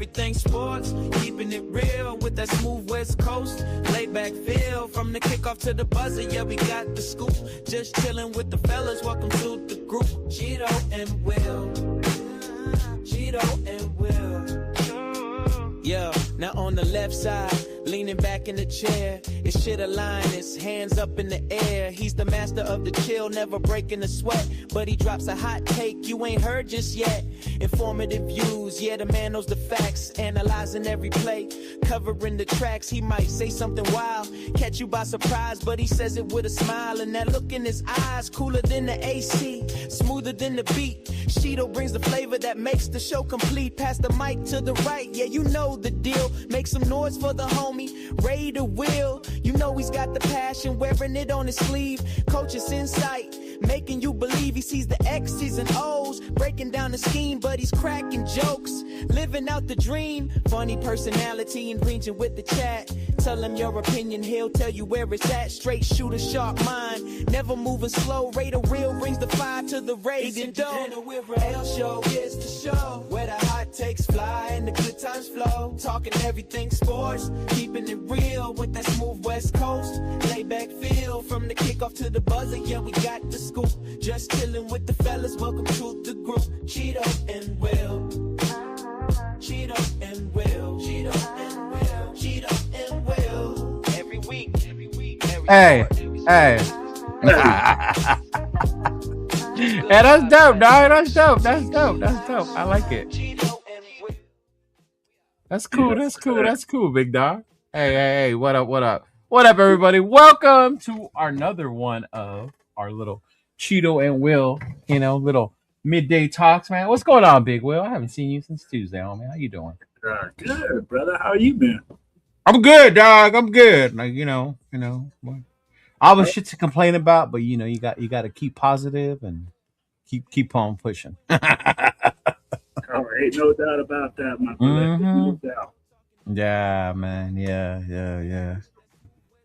everything sports, keeping it real with that smooth West Coast. Laid back feel from the kickoff to the buzzer, yeah, we got the scoop. Just chilling with the fellas, welcome to the group. Chido and Will. Chido and Will. Yeah, now on the left side, leaning back in the chair, his shit aligned, his hands up in the air. He's the master of the chill, never breaking a sweat, but he drops a hot take you ain't heard just yet. Informative views, yeah, the man knows the facts, analyzing every play, covering the tracks. He might say something wild, catch you by surprise, but he says it with a smile, and that look in his eyes, cooler than the AC, smoother than the beat. Shido brings the flavor that makes the show complete. Pass the mic to the right, yeah, you know the deal. Make some noise for the homie Raider Will. You know he's got the passion, wearing it on his sleeve. Coach's insight, making you believe. He sees the X's and O's, breaking down the scheme, but he's cracking jokes, living out the dream. Funny personality and ranging with the chat. Tell him your opinion, he'll tell you where it's at. Straight shooter, sharp mind, never moving slow. Raider Will brings the fire to the raising dough. L show is the show where the hot takes fly and the good times flow. Talking everything sports, keeping it real with that smooth West Coast. Lay back feel from the kickoff to the buzzer, yeah, we got the scoop. Just chilling with the fellas, welcome to the group. Chido and Will. Chido and Will. Chido and Will. Chido and Will. Every week. Hey. Hey, that's dope, dog. That's dope. I like it. That's cool, big dog. Hey, what up, everybody? Welcome to another one of our little Chido and Will, little midday talks, man. What's going on, Big Will? I haven't seen you since Tuesday, homie. How you doing? Good, brother. How you been? I'm good, dog. I'm good. Like, all the shit to complain about, but you got to keep positive and keep on pushing. Oh, ain't no doubt about that, my brother. No doubt. Yeah, man. Yeah.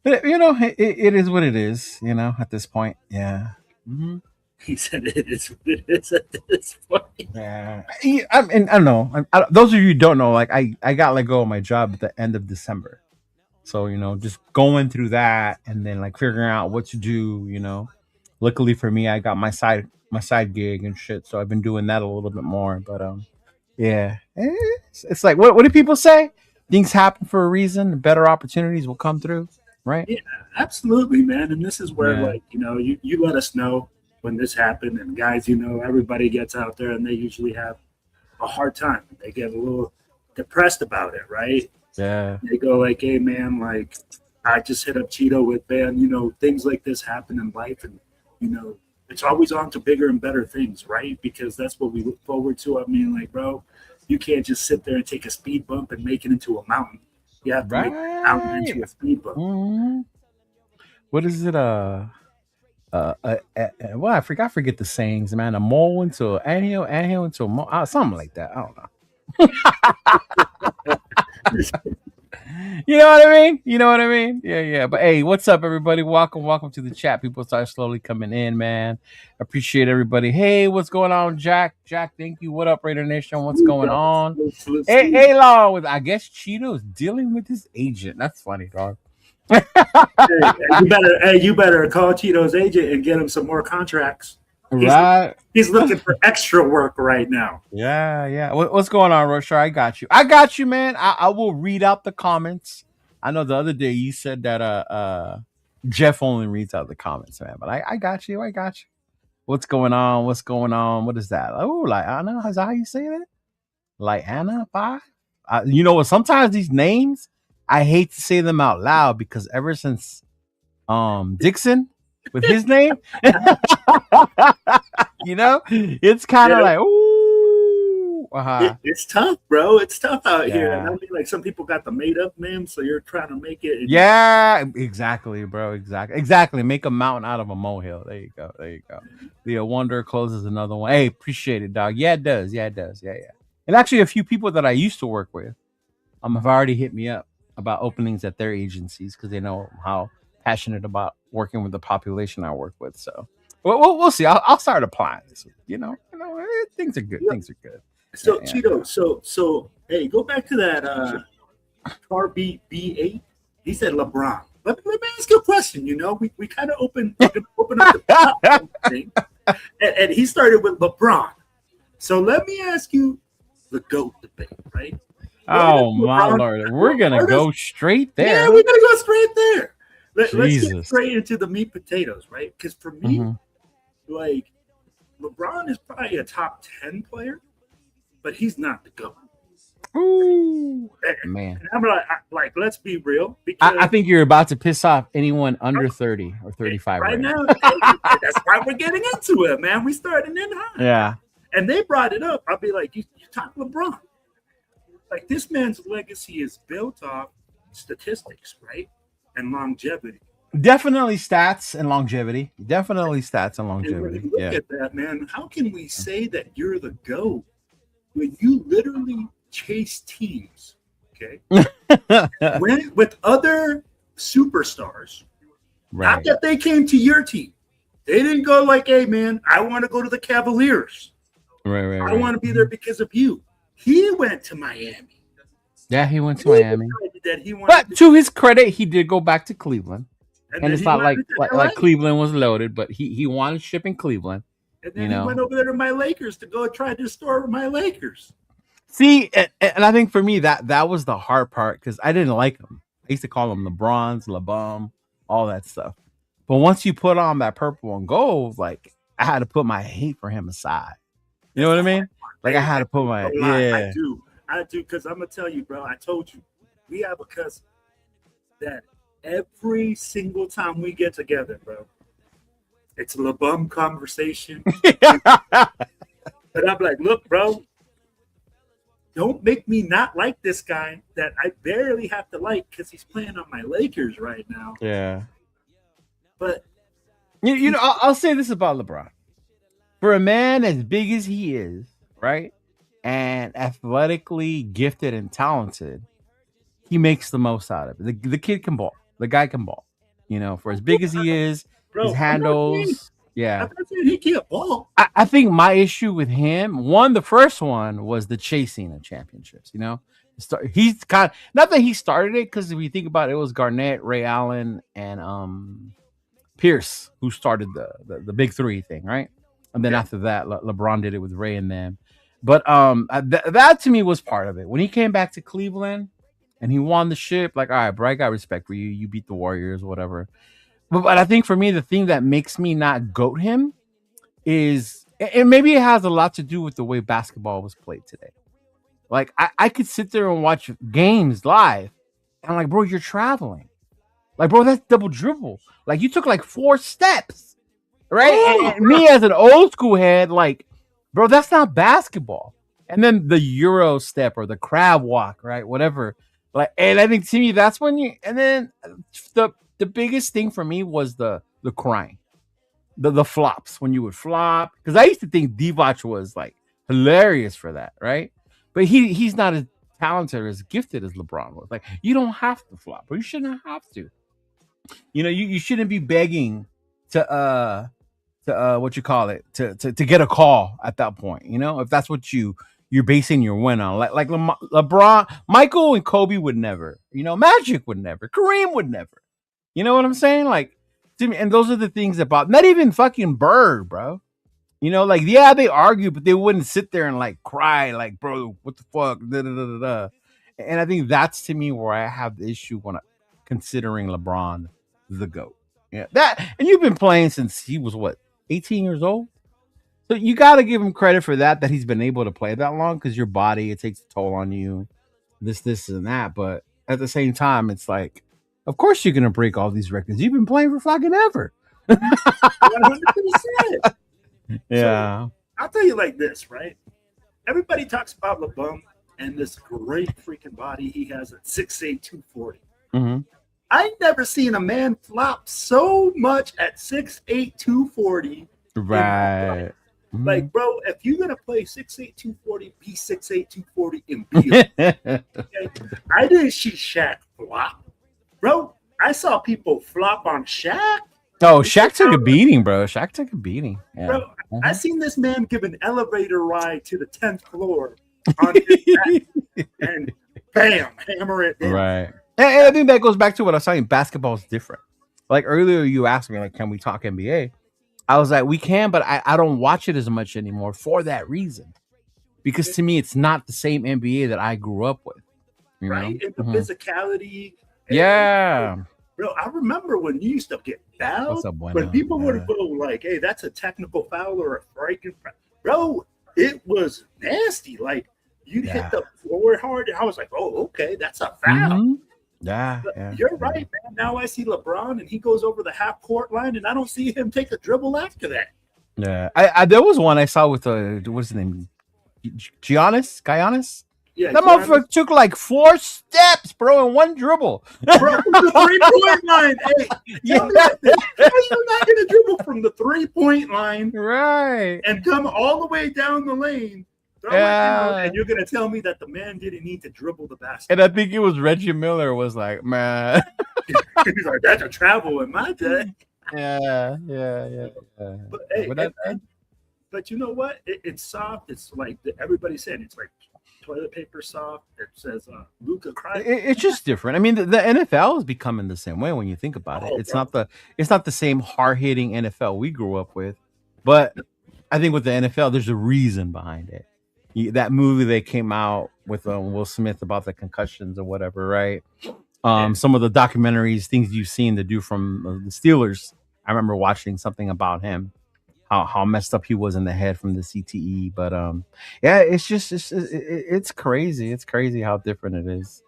But, it is what it is, at this point. Yeah. Mm-hmm. He said it is what it is at this point. Yeah. I don't know. Those of you who don't know, like, I got let go of my job at the end of December. So, just going through that and then, like, figuring out what to do, Luckily for me, I got my side gig and shit. So I've been doing that a little bit more. But, yeah. It's like, what do people say? Things happen for a reason. Better opportunities will come through, right? Yeah, absolutely, man. And this is where, you let us know when this happened. And guys, everybody gets out there and they usually have a hard time. They get a little depressed about it, right? Yeah. They go like, hey, man, like, I just hit up Chido with, man, things like this happen in life. And, it's always on to bigger and better things, right? Because that's what we look forward to. I mean, like, bro, you can't just sit there and take a speed bump and make it into a mountain. You have to make a mountain into a speed bump. Mm-hmm. What is it? Well, I forget the sayings, man. A mole into an anthill into a mole, something like that. I don't know. You know what I mean? Yeah. But hey, what's up, everybody? Welcome to the chat. People start slowly coming in, man. Appreciate everybody. Hey, what's going on, Jack? Thank you. What up, Raider Nation? What's going on? Hey, Law, with I guess Chido's dealing with his agent. That's funny, dog. You better call Chido's agent and get him some more contracts. He's looking for extra work right now. Yeah. What's going on, Roshar? I got you, man. I will read out the comments. I know the other day you said that Jeff only reads out the comments, man. But I got you. What's going on? What is that? Oh, like Anna? Is that how you say that? Like Anna 5? You know what? Sometimes these names, I hate to say them out loud because ever since Dixon with his name, it's kind of like, ooh. It's tough, bro. It's tough out here. And I mean, like, some people got the made up name, so you're trying to make it. Yeah, exactly, bro. Exactly. Make a mountain out of a molehill. There you go. The wonder closes another one. Hey, appreciate it, dog. Yeah, it does. Yeah. And actually, a few people that I used to work with have already hit me up about openings at their agencies because they know how passionate about working with the population I work with. So we'll see. I'll start applying this. Things are good. So Cheeto, so hey, go back to that car beat B8. He said LeBron. Let me ask you a question. You know, we kind of open up the thing, and he started with LeBron. So let me ask you the GOAT debate, right? Oh my Lord, we're gonna go straight there. Yeah, we're gonna go straight there. Let's get straight into the meat potatoes, right? Because for me, like LeBron is probably a top 10 player, but he's not the GOAT. Ooh, man. And I'm like, let's be real. Because I think you're about to piss off anyone under 30 or 35 right now. That's why we're getting into it, man. We starting in high. Yeah. And they brought it up. I'll be like, you talk LeBron. Like, this man's legacy is built off statistics, right? And longevity. Definitely stats and longevity. And when you look Yeah. at that, man, how can we say that you're the GOAT when you literally chase teams, okay? with other superstars. Right. Not that they came to your team. They didn't go like, hey, man, I want to go to the Cavaliers. Right. I want to be there because of you. He went to Miami. Yeah, he went to Miami. But to his credit, he did go back to Cleveland. And it's not like Cleveland was loaded, but he wanted ship in Cleveland. And then he went over there to my Lakers to go try to restore my Lakers. See, and I think for me that was the hard part because I didn't like him. I used to call him LeBron's, LeBum, all that stuff. But once you put on that purple and gold, like I had to put my hate for him aside. You know what I mean? Like I had to put my I do because I'm gonna tell you, bro. I told you we have a cousin that every single time we get together, bro, it's a LeBum conversation. But I'm like, look, bro, don't make me not like this guy that I barely have to like because he's playing on my Lakers right now. Yeah. But you know, I'll say this about LeBron. For a man as big as he is, right, and athletically gifted and talented, he makes the most out of it. The kid can ball. The guy can ball. You know, for as big as he is, his handles. Yeah. I'm not saying he can't ball. I think my issue with him, the first one was the chasing of championships. You know, he's kind of, not that he started it, because if you think about it, it was Garnett, Ray Allen, and Pierce who started the big three thing, right? And then after that, LeBron did it with Ray and them. But that to me was part of it. When he came back to Cleveland and he won the ship, like, all right, bro, I got respect for you. You beat the Warriors, whatever. But I think for me, the thing that makes me not goat him is, and maybe it has a lot to do with the way basketball was played today. Like, I could sit there and watch games live, and I'm like, bro, you're traveling. Like, bro, that's double dribble. Like, you took like 4 steps, right? And me as an old school head, like, bro, that's not basketball. And then the Euro step or the crab walk, right? Whatever. Like, and I think to me, that's when and then the biggest thing for me was the crying, the flops, when you would flop. Because I used to think Divac was like hilarious for that, right? But he's not as talented or as gifted as LeBron was. Like, you don't have to flop, or you shouldn't have to. You know, you shouldn't be begging to what you call it, to get a call at that point. You know, if that's what you're basing your win on. Like LeBron, Michael and Kobe would never. You know, Magic would never. Kareem would never. You know what I'm saying? Like, to me, and those are the things about, not even fucking Bird, bro. You know, like, yeah, they argue, but they wouldn't sit there and like cry, like, bro, what the fuck? Da, da, da, da, da. And I think that's to me where I have the issue when considering LeBron the GOAT. Yeah, that, and you've been playing since he was 18 years old. So you got to give him credit for that he's been able to play that long, because your body, it takes a toll on you, this and that. But at the same time, it's like, of course you're gonna break all these records. You've been playing for fucking ever. 100%. Yeah. So, I'll tell you like this, right? Everybody talks about LeBron and this great freaking body he has at 6'8", 240. Mm-hmm. I never seen a man flop so much at 6'8", 240. Right. Mm-hmm. Like, bro, if you're gonna play 6'8", 240, be 6'8", 240 and be okay? I didn't see Shaq flop. Bro, I saw people flop on Shaq. Oh, Shaq took a beating, bro. Shaq took a beating. Yeah. Bro, I seen this man give an elevator ride to the 10th floor on his back and bam, hammer it down. Right. And I think that goes back to what I was saying. Basketball is different. Like earlier, you asked me, like, can we talk NBA? I was like, we can, but I don't watch it as much anymore for that reason. Because to me, it's not the same NBA that I grew up with. You right? know? And the physicality. Yeah. Bro, I remember when you used to get fouled. What's up, Bueno? When people would go like, hey, that's a technical foul or a striking foul. Bro, it was nasty. Like, you'd hit the floor hard. And I was like, oh, okay, that's a foul. Mm-hmm. Yeah, You're right, man. Now I see LeBron and he goes over the half court line and I don't see him take a dribble after that. Yeah. I there was one I saw with what's his name? Giannis? Yeah, that motherfucker took like 4 steps, bro, in one dribble. Bro, from the 3-point line. Hey, tell me this. How are you not going to dribble from the 3-point line, right, and come all the way down the lane, throw it down, and you're going to tell me that the man didn't need to dribble the basket? And I think it was Reggie Miller was like, man, he's like, that's a travel in my day. Yeah. But hey, but you know what? It's soft. It's like everybody said. It's like toilet paper soft. It says Luka crying. It's just different. I mean, the NFL is becoming the same way when you think about it. It's not the same hard hitting NFL we grew up with, but I think with the NFL, there's a reason behind it. That movie they came out with Will Smith about the concussions or whatever, right? Some of the documentaries, things you've seen to do from the Steelers. I remember watching something about him. How messed up he was in the head from the CTE, but yeah, it's crazy. It's crazy how different it is.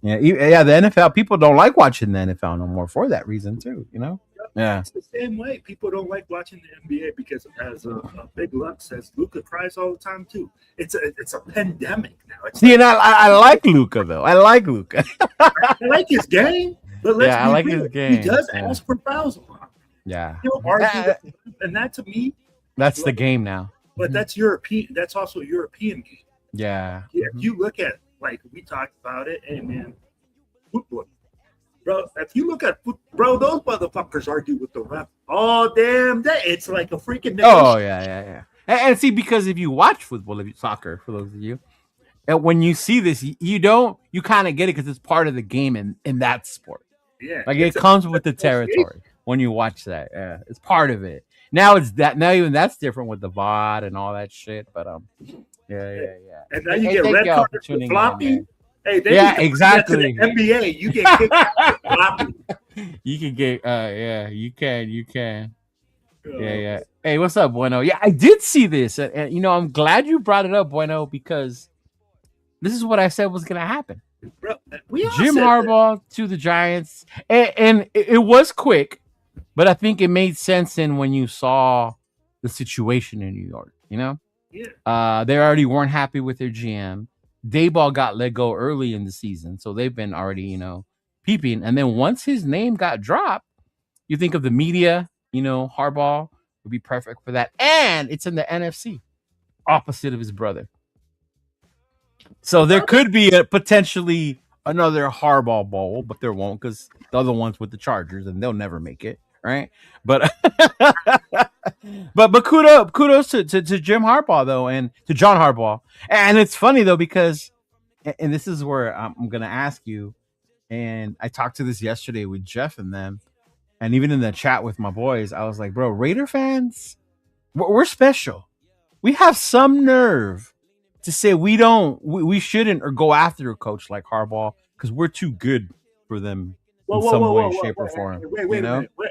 Yeah. The NFL, people don't like watching the NFL no more for that reason too. You know. Yeah, it's the same way. People don't like watching the NBA because, as a Big Luck says, Luka cries all the time too. It's a pandemic now. I like Luka though. I like Luka. I like his game, but I like his game. He does ask for fouls a lot. Yeah, he'll argue, and that to me, that's the game now. But that's European. That's also European game. Yeah. If you look at, like we talked about it, hey man, football, bro. If you look at bro, those motherfuckers argue with the ref all damn day. It's like a freaking. Oh yeah. And see, because if you watch football, soccer, for those of you, and when you see this, you kind of get it because it's part of the game in that sport. Yeah, like it comes with the territory. When you watch that, it's part of it. Now even that's different with the VOD and all that shit. But yeah. And now you get red card for floppy. Hey, exactly. NBA, you get kicked out for floppy. You can get you can. Yeah. Hey, what's up, Bueno? Yeah, I did see this, and I'm glad you brought it up, Bueno, because this is what I said was gonna happen. Bro, Jim Harbaugh to the Giants, and it was quick. But I think it made sense when you saw the situation in New York, Yeah. They already weren't happy with their GM. Dayball got let go early in the season, so they've been already, peeping. And then once his name got dropped, you think of the media, Harbaugh would be perfect for that. And it's in the NFC, opposite of his brother. So there could be potentially another Harbaugh Bowl, but there won't because the other one's with the Chargers, and they'll never make it. Right, but kudos to Jim Harbaugh though, and to John Harbaugh. And it's funny though because, and this is where I'm gonna ask you, and I talked to this yesterday with Jeff and them, and even in the chat with my boys, I was like, bro, Raider fans, we're special. We have some nerve to say we shouldn't or go after a coach like Harbaugh because we're too good for them. In some way, shape, or form. Wait.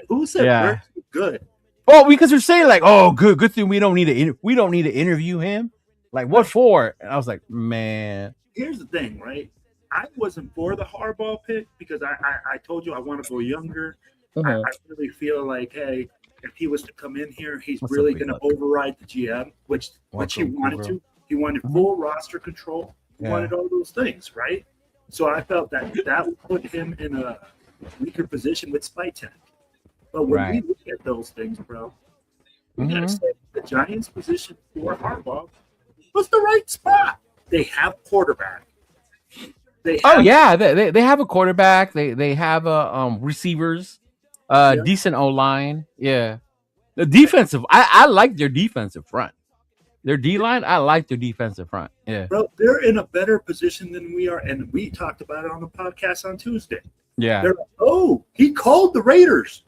Who said we're too good? Oh, because they're saying like, oh, good thing we don't need to interview him. Like, what for? And I was like, man. Here's the thing, right? I wasn't for the Harbaugh pick because I told you I want to go younger. I really feel like, hey, if he was to come in here, he's really going to override the GM, which he wanted to. He wanted full roster control. He wanted all those things, right? So I felt that would put him in a weaker position with Spytek. But when we look at those things, bro, we gotta say the Giants' position for Harbaugh was the right spot. They have quarterback. They have a quarterback. They have receivers, decent O-line. Yeah, the defensive. I like their defensive front. Their D line, I like their defensive front. Yeah. Bro, they're in a better position than we are, and we talked about it on the podcast on Tuesday. Yeah. They're like, oh, he called the Raiders.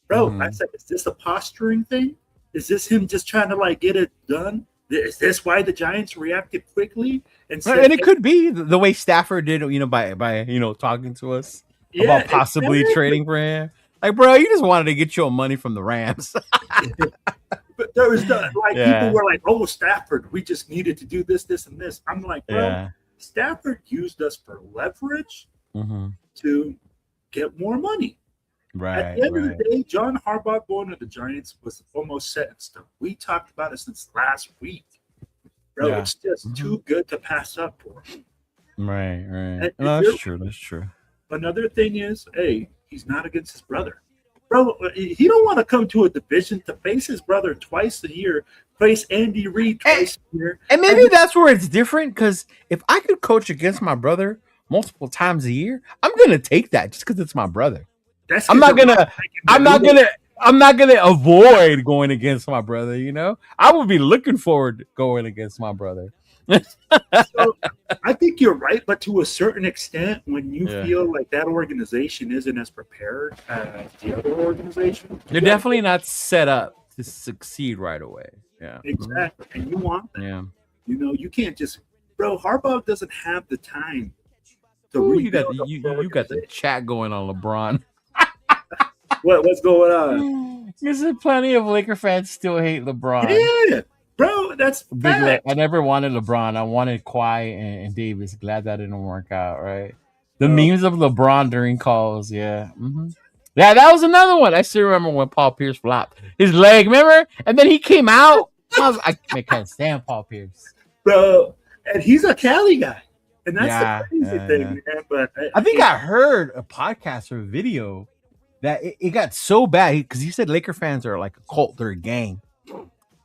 Bro, I said, is this a posturing thing? Is this him just trying to like get it done? Is this why the Giants reacted quickly? And it could be the way Stafford did, by talking to us about possibly trading for him. Like, bro, you just wanted to get your money from the Rams. But there was people were like, oh, Stafford, we just needed to do this, this, and this. I'm like, bro, Stafford used us for leverage to get more money. Right. At the end of the day, John Harbaugh going to the Giants was almost set in stone. We talked about it since last week. Bro, it's just too good to pass up for him. Right. No, that's true. That's true. Another thing is, hey, he's not against his brother. Bro, he don't want to come to a division to face his brother twice a year, face Andy Reid twice a year. And maybe that's where it's different, because if I could coach against my brother multiple times a year, I'm going to take that just because it's my brother. I'm not gonna avoid going against my brother. I would be looking forward to going against my brother. So, I think you're right, but to a certain extent, when you feel like that organization isn't as prepared as the other organization, they're definitely not set up to succeed right away. Yeah, exactly. And you want that. Yeah, you can't just, bro. Harbaugh doesn't have the time to rebuild. You got the chat going on LeBron. What's going on? There's plenty of Laker fans still hate LeBron. Yeah, bro, that's big. I never wanted LeBron. I wanted Kawhi and Davis. Glad that didn't work out, right? The memes of LeBron during calls, yeah. Yeah, that was another one. I still remember when Paul Pierce flopped his leg, remember? And then he came out. I can't stand Paul Pierce. Bro, and he's a Cali guy. And that's the crazy thing, man. But I think I heard a podcast or a video that it got so bad, because he said Laker fans are like a cult, they're a gang.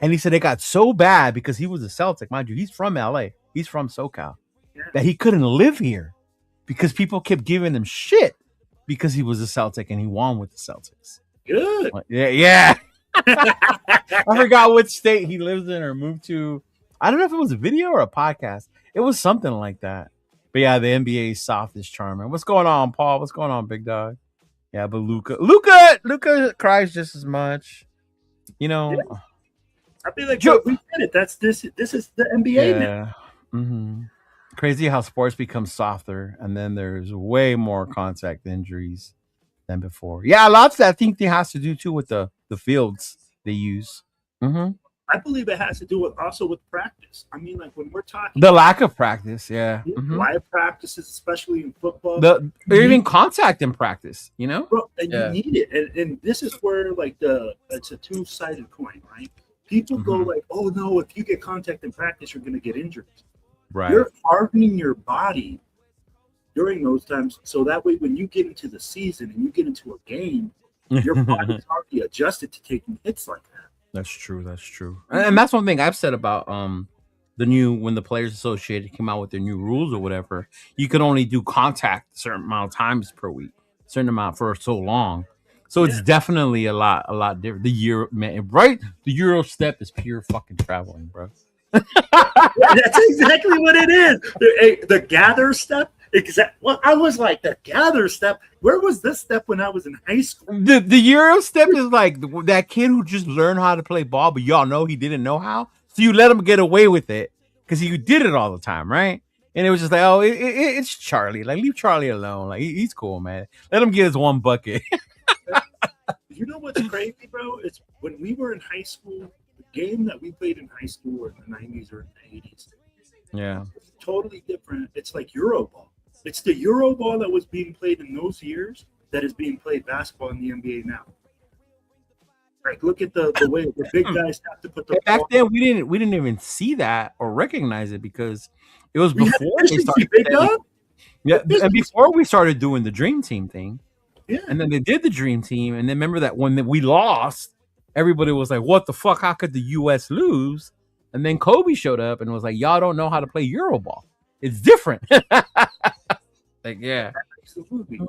And he said it got so bad because he was a Celtic. Mind you, he's from LA. He's from SoCal. That he couldn't live here because people kept giving him shit because he was a Celtic and he won with the Celtics. Good. Yeah. I forgot which state he lives in or moved to. I don't know if it was a video or a podcast. It was something like that. But yeah, the NBA is soft is charming. What's going on, Paul? What's going on, big dog? Yeah, but Luka cries just as much. I feel like we get it. This is the NBA now. Mm-hmm. Crazy how sports become softer, and then there's way more contact injuries than before. Yeah, lots of that I think it has to do too with the fields they use. I believe it has to do also with practice. I mean, like when we're talking the lack of practice, live practices, especially in football, or even contact in practice, Bro, and you need it, and this is where it's a two-sided coin, right? People go like, oh no, if you get contact in practice, you're going to get injured. Right. You're hardening your body during those times, so that way when you get into the season and you get into a game, your body's already adjusted to taking hits like that. That's true. And that's one thing I've said about when the Players Association came out with their new rules or whatever, you can only do contact a certain amount of times per week, certain amount for so long. So it's definitely a lot different. The Euro step is pure fucking traveling, bro. That's exactly what it is. The gather step. Well, I was like, the gather step. Where was this step when I was in high school? The Euro step is like that kid who just learned how to play ball, but y'all know he didn't know how. So you let him get away with it because he did it all the time, right? And it was just like, oh, it's Charlie. Like, leave Charlie alone. Like, he's cool, man. Let him get his one bucket. You know what's crazy, bro? It's when we were in high school, the game that we played in high school or in the 90s or in the 80s. Yeah. It's totally different. It's like Euroball. It's the Euroball that was being played in those years that is being played basketball in the NBA now. Like, look at the way the big guys have to put the back ball. then we didn't even see that or recognize it because it was before they started. And before we started doing the Dream Team thing. Yeah. And then they did the Dream Team, and then remember that when we lost, everybody was like, "What the fuck? How could the U.S. lose?" And then Kobe showed up and was like, "Y'all don't know how to play Euroball. It's different." Like, yeah. Absolutely.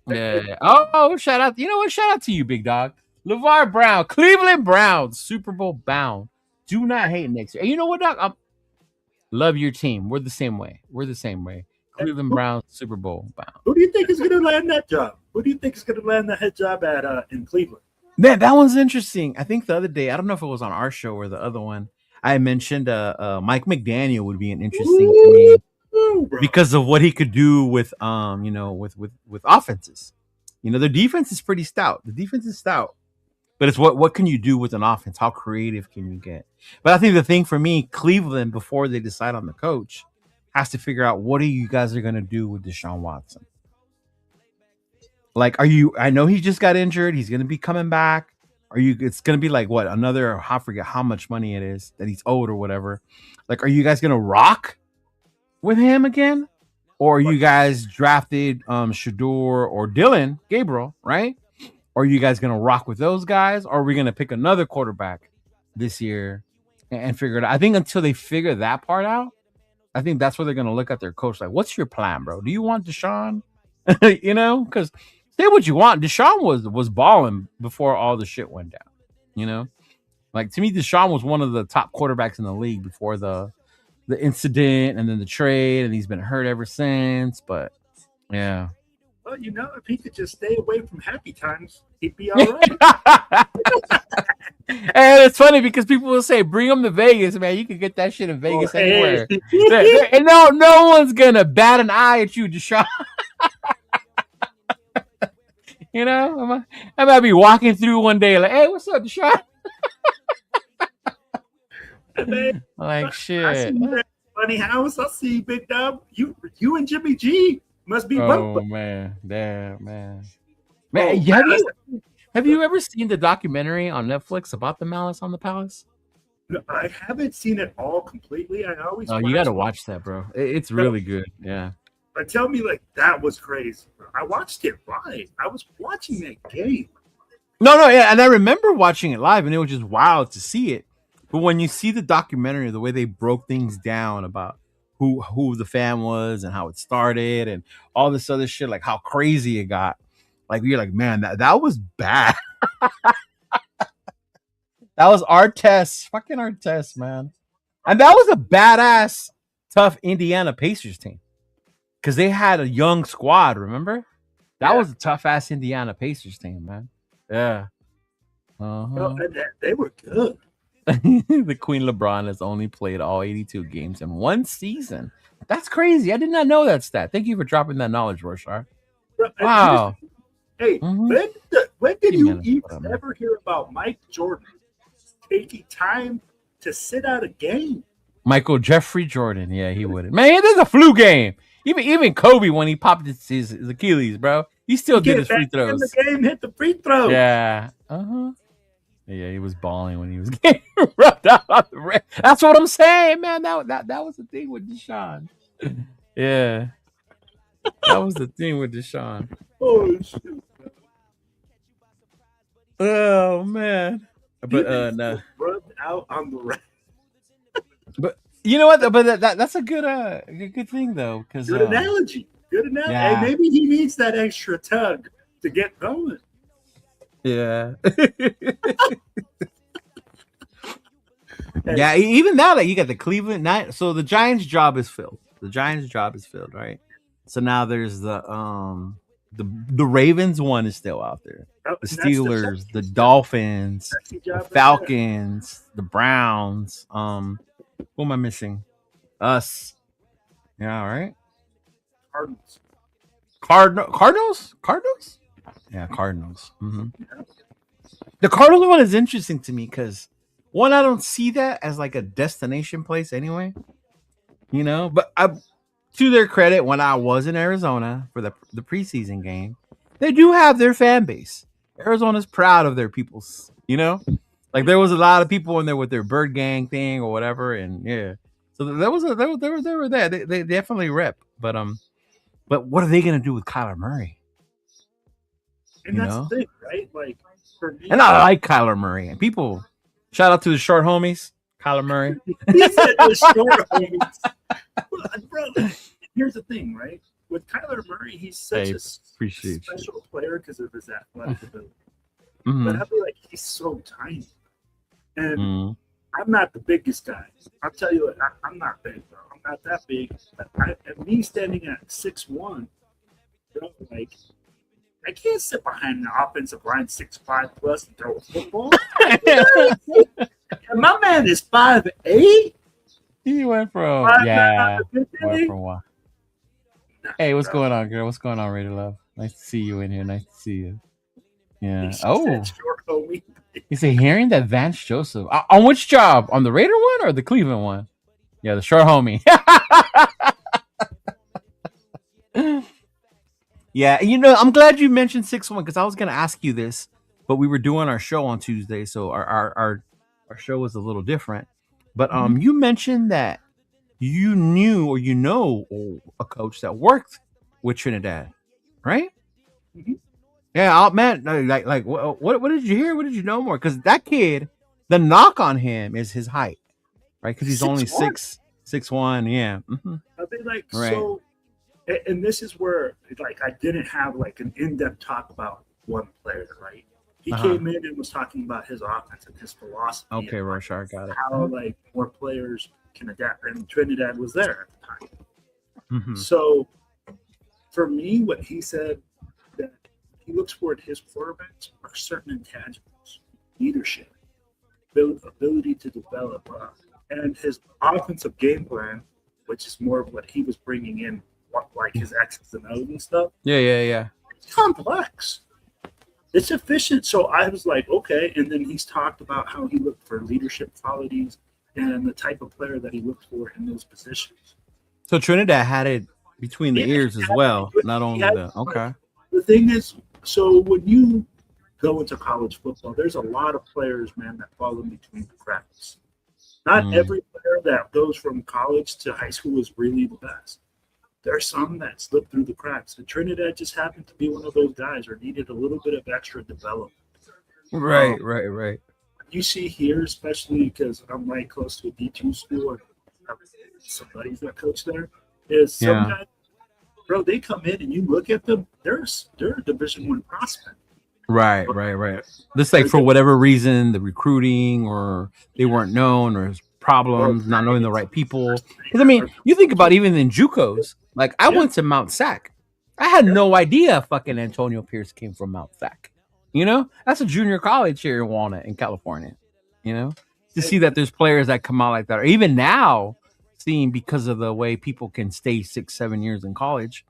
Yeah. Oh, shout out. You know what? Shout out to you, big dog. LeVar Brown, Cleveland Browns, Super Bowl bound do not hate next year. And you know what, Doc? Love your team. We're the same way. Cleveland Browns Super Bowl bound. Who do you think is going to land that job? Who do you think is going to land the head job at in Cleveland? Man, that one's interesting. I think the other day, I don't know if it was on our show or the other one, I mentioned Mike McDaniel would be an interesting to me because of what he could do with with offenses. Their defense is pretty stout. The defense is stout. But it's what can you do with an offense? How creative can you get? But I think the thing for me, Cleveland, before they decide on the coach, has to figure out what are you guys are going to do with Deshaun Watson. Like, I know he just got injured. He's going to be coming back. It's going to be like what? I forget how much money it is that he's owed or whatever. Like, are you guys going to rock with him again? Or are you guys drafted Shador or Dylan Gabriel, right? Or are you guys going to rock with those guys? Or are we going to pick another quarterback this year and figure it out? I think until they figure that part out, I think that's where they're going to look at their coach. Like, what's your plan, bro? Do you want Deshaun? Because say what you want. Deshaun was balling before all the shit went down. Like, to me, Deshaun was one of the top quarterbacks in the league before the incident and then the trade. And he's been hurt ever since. But, yeah. Well, if he could just stay away from happy times, he'd be all right. And it's funny because people will say, bring him to Vegas, man. You can get that shit in Vegas anywhere. And no one's going to bat an eye at you, Deshaun. I might be walking through one day like, hey, what's up, Deshaun? Like, shit. I see that funny house. I see Big Dub. You and Jimmy G must be both. Man. Damn, man. Have you ever seen the documentary on Netflix about the Malice on the Palace? No, I haven't seen it all completely. I always. Oh, you got to watch that, bro. It's really good. Yeah. But tell me, like, that was crazy. I watched it live. I was watching that game. No, yeah, and I remember watching it live, and it was just wild to see it. But when you see the documentary, the way they broke things down about who the fan was and how it started and all this other shit, like how crazy it got. Like, you're like, man, that was bad. That was fucking Artest, man. And that was a badass, tough Indiana Pacers team. Because they had a young squad, remember? That was a tough-ass Indiana Pacers team, man. Yeah. Uh-huh. They were good. The Queen LeBron has only played all 82 games in one season. That's crazy. I did not know that stat. Thank you for dropping that knowledge, Rorschach. Wow. Hey, when did you ever hear about Mike Jordan taking time to sit out a game? Michael Jeffrey Jordan. Yeah, he wouldn't. Man, this is a flu game. Even Kobe, when he popped his Achilles, bro, he still did his free throws. In the game, hit the free throws. Yeah. Uh-huh. Yeah, he was balling when he was getting rubbed out on the rim. That's what I'm saying, man. That was the thing with Deshaun. Yeah. That was the thing with Deshaun. Oh, shit. Oh, man. But, no. Rubbed out on the rim. But, you know what? But that's a good thing, though. Good analogy. Yeah. Hey, maybe he needs that extra tug to get going. Yeah. Yeah, even now, like, you got the Cleveland Knight. So the Giants' job is filled. Right? So now there's the Ravens one is still out there. The Steelers, the Dolphins, the Falcons, the Browns. Who am I missing? Us. Yeah, all right. Cardinals? Yeah, Cardinals. Mm-hmm. The Cardinals one is interesting to me because, one, I don't see that as like a destination place anyway. But to their credit, when I was in Arizona for the preseason game, they do have their fan base. Arizona's proud of their peoples, Like, there was a lot of people in there with their Bird Gang thing or whatever, and yeah. So they were there. They definitely rep. But what are they gonna do with Kyler Murray? And that's the thing, right? Like, for me, and I like Kyler Murray. And people, shout out to the short homies, Kyler Murray. He said the short homies. Bro, here's the thing, right? With Kyler Murray, he's such a special player because of his athletic ability. Mm-hmm. But I feel like he's so tiny. And I'm not the biggest guy. I'll tell you what, I'm not big, bro. I'm not that big. But me standing at 6'1", you know, like, I can't sit behind the offensive line 6'5" plus and throw a football. And my man is 5'8". He went from went from what? Hey, what's going on, girl? What's going on, Raider Love? Nice to see you in here. Nice to see you. Yeah. Oh, you say hearing that Vance Joseph on which job? On the Raider one or the Cleveland one? Yeah, the short homie. Yeah, you know, I'm glad you mentioned 6'1" because I was gonna ask you this, but we were doing our show on Tuesday, so our show was a little different. But you mentioned that you knew or you know a coach that worked with Trinidad, right? Mm-hmm. Yeah, man, like what did you hear? What did you know more? Because that kid, the knock on him is his height, right? Because he's only 6'1". Yeah. Mm-hmm. I mean, like, right. So, and this is where, like, I didn't have like an in-depth talk about one player, right? He came in and was talking about his offense and his philosophy. Okay, Rorschach, got it. How like more players can adapt, and Trinidad was there at the time. Mm-hmm. So, for me, what he said that he looks for in his quarterbacks are certain intangibles: leadership, ability to develop, and his offensive game plan, which is more of what he was bringing in, like his X's and O's and stuff. Yeah. It's complex. It's efficient. So I was like, okay. And then he's talked about how he looked for leadership qualities and the type of player that he looked for in those positions. So Trinidad had it between the ears as well, not only the okay. The thing is, so when you go into college football, there's a lot of players, man, that fall in between the cracks. Not every player that goes from college to high school is really the best. There are some that slip through the cracks. And Trinidad just happened to be one of those guys or needed a little bit of extra development. Right. You see here, especially because I'm right close to a D2 school and some buddies that coach there, is some guys, bro, they come in and you look at them, they're a Division I prospect. Right. This like for whatever reason, the recruiting or they weren't known or problems, not knowing the right people. Because I mean, you think about even in JUCOs. Like I went to Mount Sac. I had no idea fucking Antonio Pierce came from Mount Sac. You know, that's a junior college here in Walnut in California. You know, to see that there's players that come out like that, or even now, seeing because of the way people can stay 6-7 years in college,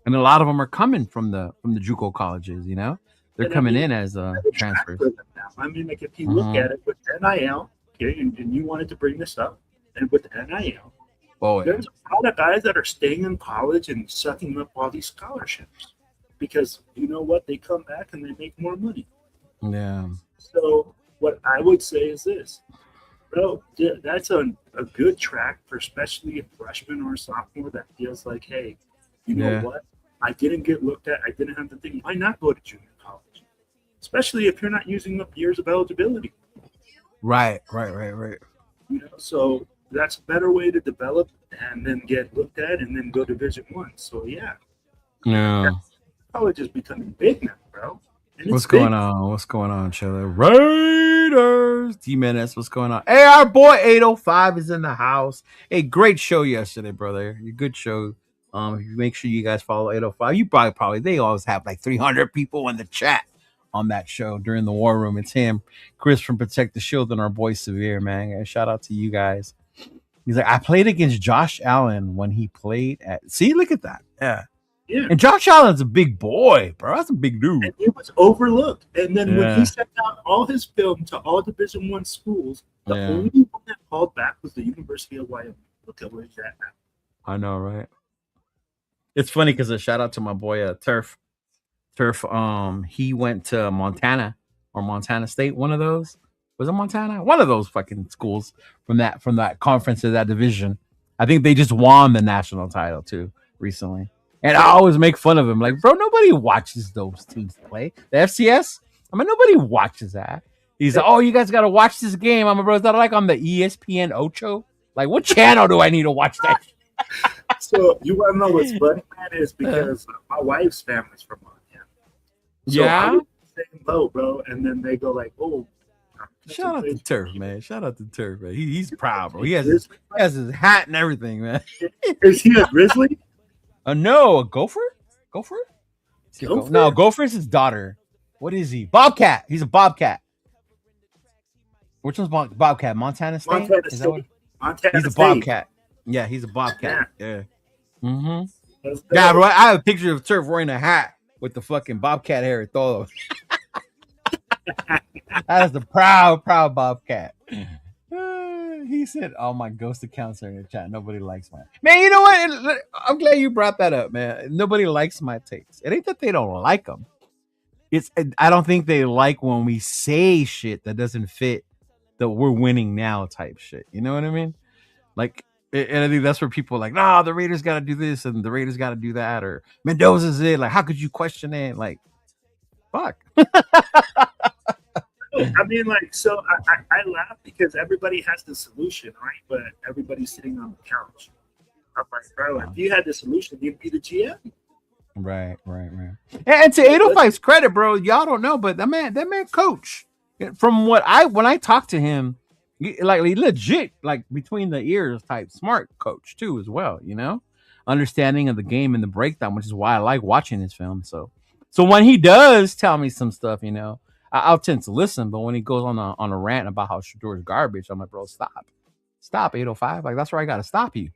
and a lot of them are coming from the JUCO colleges. You know, they're coming in as transfers. I mean, like if you look at it with NIL, okay, and you wanted to bring this up, and with NIL. There's a lot of guys that are staying in college and sucking up all these scholarships because you know what? They come back and they make more money. Yeah. So what I would say is this, bro, that's a good track for especially a freshman or a sophomore that feels like, hey, you know what? I didn't get looked at. I didn't have the thing. Why not go to junior college? Especially if you're not using up years of eligibility. Right. You know, so that's a better way to develop and then get looked at and then go Division I. So yeah. College is becoming big now, bro. What's going on, Chiller? Raiders. D-Menace, what's going on? Hey, our boy 805 is in the house. Hey, great show yesterday, brother. Good show. If you make sure you guys follow 805, you probably they always have like 300 people in the chat on that show during the War Room. It's him, Chris from Protect the Shield, and our boy Severe, man. And shout out to you guys. He's like, I played against Josh Allen when he played at. See, look at that. Yeah. And Josh Allen's a big boy, bro. That's a big dude. And he was overlooked. And then when he sent out all his film to all Division I schools, the only one that called back was the University of Wyoming. Look at where he's at now. I know, right? It's funny because a shout out to my boy Turf. He went to Montana or Montana State, one of those. Was it Montana? One of those fucking schools from that conference of that division. I think they just won the national title too recently. And I always make fun of him, like, bro, nobody watches those teams play. The FCS? I mean, nobody watches that. He's like, oh, you guys got to watch this game. I'm a bro. Is that like on the ESPN Ocho? Like, what channel do I need to watch that? So you want to know what's funny, man, is because my wife's family's from Montana. So I was saying low, bro, and then they go like, oh, Shout out to Turf, man. Shout out to Turf, man. He's proud, bro. He has Grizzly? his hat and everything, man. Is he a Grizzly? No, a gopher? Gopher? Gopher? No, Gopher's his daughter. What is he? Bobcat. He's a Bobcat. Which one's Bobcat? Montana State? Montana Is that State. what- Montana He's a State. Bobcat. Yeah, he's a Bobcat. Yeah. Mm-hmm. That's Yeah, dope. bro. I have a picture of Turf wearing a hat with the fucking Bobcat hair at todo. That is the proud Bobcat. He said, "All my ghost accounts are in the chat. Nobody likes mine." Man, you know what? I'm glad you brought that up, man. Nobody likes my takes. It ain't that they don't like them. I don't think they like when we say shit that doesn't fit the "we're winning now" type shit. You know what I mean? Like, and I think that's where people are like, "Nah, the Raiders got to do this and the Raiders got to do that," or Mendoza's it. Like, how could you question it? Like, fuck. I mean, like, so I laugh because everybody has the solution, right? But everybody's sitting on the couch. I'm like, bro, if you had the solution, you'd be the GM. Right. And to 805's credit, bro, y'all don't know, but that man coach. From when I talked to him, he legit, like between the ears type smart coach too, as well, you know, understanding of the game and the breakdown, which is why I like watching this film. So when he does tell me some stuff, you know, I'll tend to listen, but when he goes on a rant about how Shador's garbage, I'm like, bro, stop 805. Like, that's where I got to stop you.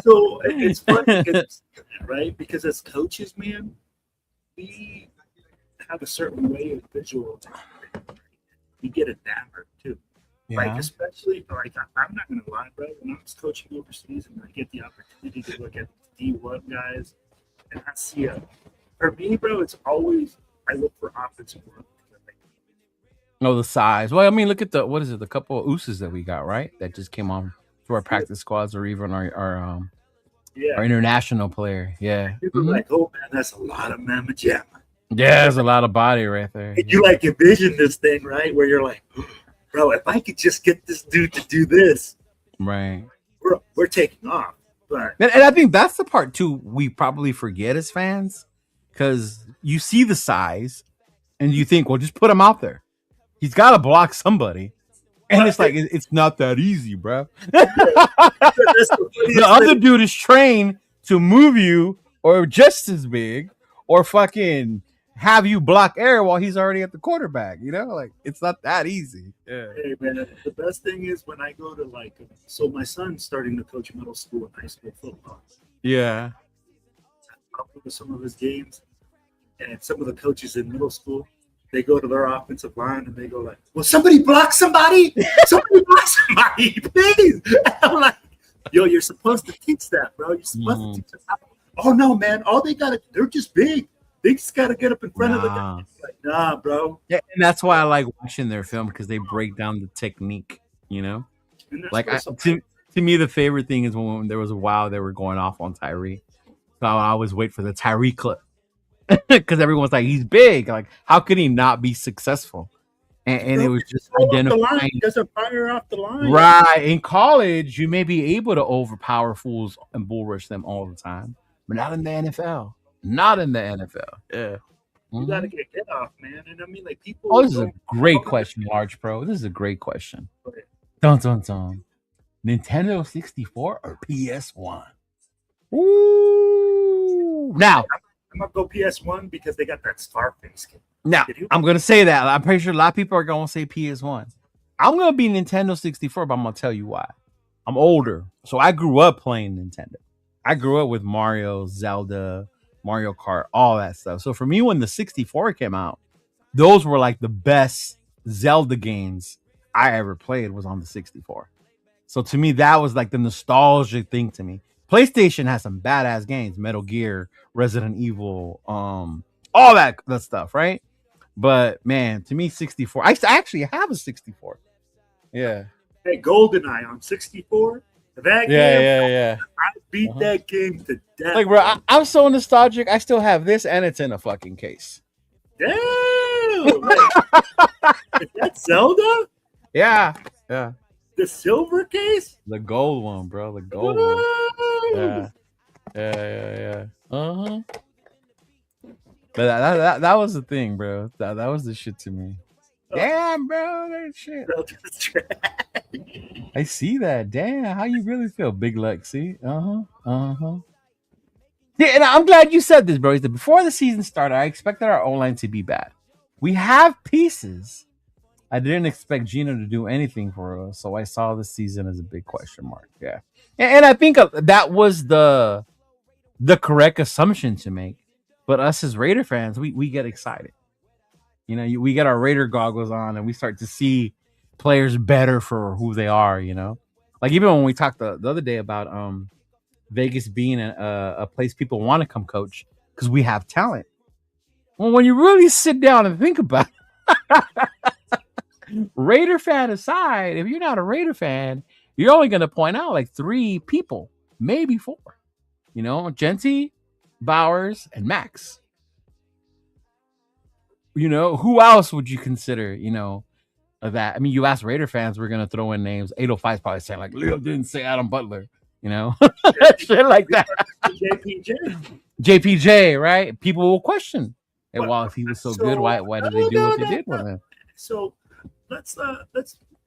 So it's funny, right? Because as coaches, man, we have a certain way of visual. We get enamored too. Yeah. Like, especially, like, I'm not going to lie, bro. When I was coaching overseas and I get the opportunity to look at D1 guys, and I see for me, bro, it's always, I look for offensive work. Oh, the size. Well, I mean, look at the couple of ooses that we got, right? That just came on to our practice squads or even our international player. Yeah. People are like, oh man, that's a lot of mamma jamma. Yeah, there's a lot of body right there. And you like envision this thing, right? Where you're like, bro, if I could just get this dude to do this, right? We're taking off. But and I think that's the part too we probably forget as fans, because you see the size and you think, well, just put him out there. He's got to block somebody. And it's like, it's not that easy, bro. The other dude is trained to move you or just as big or fucking have you block air while he's already at the quarterback. You know, like, it's not that easy. Yeah. Hey, man, the best thing is when I go to, like, so my son's starting to coach middle school and high school football. Yeah. I'll go to some of his games, and some of the coaches in middle school, they go to their offensive line and they go like, "Will somebody block somebody? Somebody block somebody, please!" I'm like, "Yo, you're supposed to teach that, bro. You're supposed to teach that." Oh no, man! All they gotta—they're just big. They just gotta get up in front of the guy. Like, nah, bro. Yeah, and that's why I like watching their film, because they break down the technique. You know, like to me, the favorite thing is when there was a while they were going off on Tyree. So I always wait for the Tyree clip. Because everyone's like, he's big. Like, how could he not be successful? And it was just identifying. He doesn't fire off the line. Right. In college, you may be able to overpower fools and bull rush them all the time, but not in the NFL. Not in the NFL. Yeah. You got to get hit off, man. And I mean, like, people. Oh, this is a great question, Large Pro. This is a great question. Dun, dun, dun. Nintendo 64 or PS1? Ooh. Now, I'm gonna go PS1 because they got that Scarface game. Now, I'm gonna say that. I'm pretty sure a lot of people are gonna say PS1. I'm gonna be Nintendo 64, but I'm gonna tell you why. I'm older, so I grew up playing Nintendo. I grew up with Mario, Zelda, Mario Kart, all that stuff. So for me, when the 64 came out, those were like the best Zelda games I ever played was on the 64. So to me, that was like the nostalgia thing to me. PlayStation has some badass games, Metal Gear, Resident Evil, all that stuff, right? But man, to me, 64. I actually have a 64. Yeah. Hey, GoldenEye on 64. That game, yeah. I beat that game to death. Like, bro, I'm so nostalgic. I still have this, and it's in a fucking case. Damn! Is that Zelda? Yeah. The silver case? The gold one, bro. The gold one. Yeah. But that was the thing, bro. That was the shit to me. Damn, bro, that shit. Bro, that's trash. I see that. Damn, how you really feel, Big Lexi? Yeah, and I'm glad you said this, bro. Is that before the season started, I expected our O-line to be bad. We have pieces. I didn't expect Gino to do anything for us, so I saw the season as a big question mark. Yeah, and I think that was the correct assumption to make. But us as Raider fans, we get excited. We get our Raider goggles on and we start to see players better for who they are. Like even when we talked the other day about Vegas being a place people want to come coach because we have talent. Well, when you really sit down and think about it, Raider fan aside, if you're not a Raider fan, you're only going to point out like 3 people, maybe 4. Genty, Bowers, and Max. Who else would you consider, of that? I mean, you ask Raider fans, we're going to throw in names. 805 is probably saying, like, Lil didn't say Adam Butler, shit like that. JPJ, right? People will question. And if he was so good, why did they do what they did with him? So let's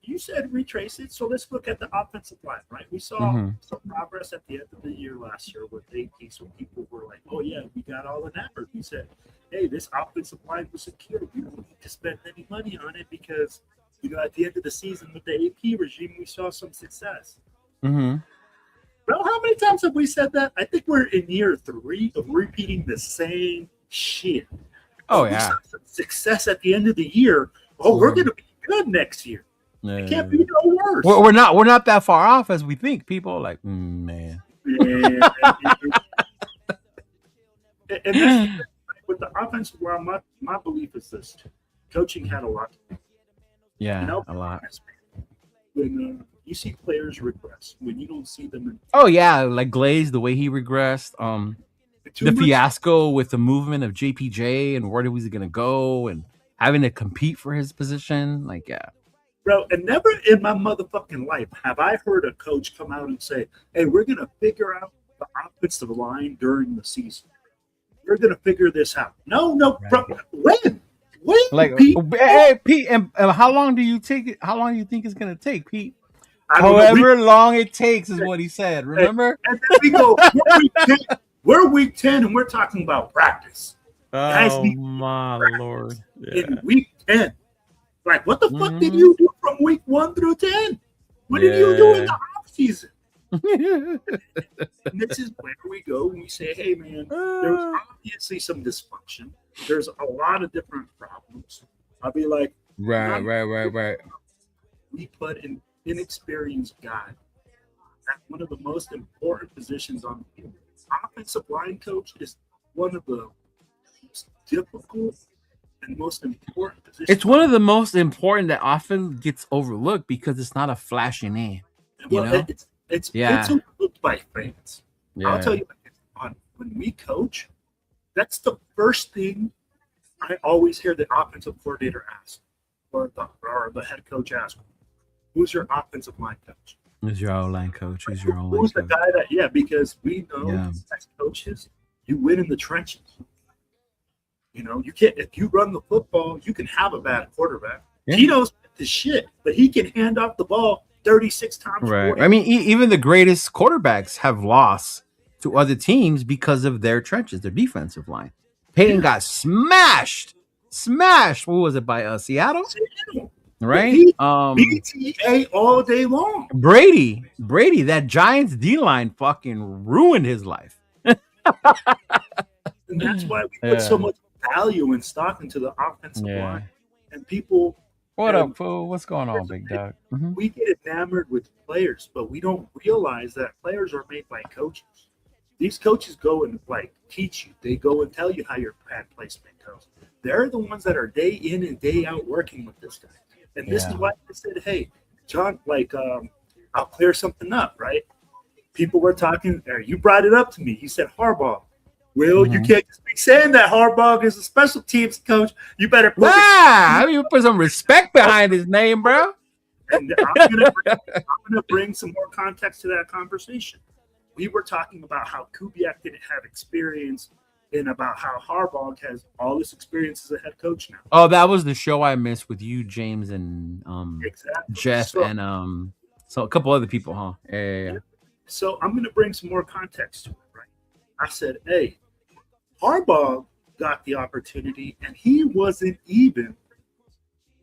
you said retrace it. So let's look at the offensive line, right? We saw some progress at the end of the year last year with AP. So people were like, oh yeah, we got all the numbers. We said, hey, this offensive line was secure. We don't need to spend any money on it because, at the end of the season with the AP regime, we saw some success. Well, how many times have we said that? I think we're in year 3 of repeating the same shit. Oh, yeah. Success at the end of the year. Oh, we're going to be good next year. It can't be no worse. We're not that far off as we think. People are like, man. Yeah. And that's, with the offensive line, my belief is this: coaching had a lot to do. Yeah, a lot. When you see players regress, when you don't see them. Like Glaze, the way he regressed. The fiasco with the movement of JPJ and where was he going to go and having to compete for his position. Like, yeah. Bro, and never in my motherfucking life have I heard a coach come out and say, hey, we're going to figure out the offensive line during the season. We're going to figure this out. No, right. Bro. When? Like, Pete? Hey, Pete, and how long do you think it's going to take, Pete? However long it takes is what he said. Remember? And then we go, we're week 10 and we're talking about practice. Oh, my Lord. Yeah. In week 10. Like, what the fuck did you do from week 1 through 10? What did you do in the offseason? And this is where we go and we say, hey, man, there's obviously some dysfunction. There's a lot of different problems. I'll be like, right. We put an inexperienced guy at one of the most important positions on the field. Offensive line coach is one of the most difficult and most important positions. It's one of the most important that often gets overlooked because it's not a flashy name. Well, it's overlooked by fans. Yeah. I'll tell you, when we coach, that's the first thing I always hear the offensive coordinator ask, or the head coach ask, who's your offensive line coach? Who's your O-line coach? Who's the guy that, because we know as coaches, you win in the trenches. You can't, if you run the football, you can have a bad quarterback. Yeah. He knows the shit, but he can hand off the ball 36 times. Right. 40. I mean, even the greatest quarterbacks have lost to other teams because of their trenches, their defensive line. Peyton got smashed. What was it, by Seattle? Right? BTA all day long. Brady, that Giants D-line fucking ruined his life. And that's why we put so much value and stock into the offensive line. And people... What up, fool? What's going on, big dog? We get enamored with players, but we don't realize that players are made by coaches. These coaches go and teach you. They go and tell you how your pad placement goes. They're the ones that are day in and day out working with this guy. And this is why I said, hey, John, I'll clear something up, right? People were talking, or you brought it up to me. You said Harbaugh. Will, you can't just be saying that Harbaugh is a special teams coach. You better put you put some respect behind his name, bro. And I'm gonna bring some more context to that conversation. We were talking about how Kubiak didn't have experience and about how Harbaugh has all this experience as a head coach now. Oh, that was the show I missed with you, James, and Exactly. Jeff, and so a couple other people, huh? Yeah. So I'm going to bring some more context to it, right? I said, hey, Harbaugh got the opportunity, and he wasn't even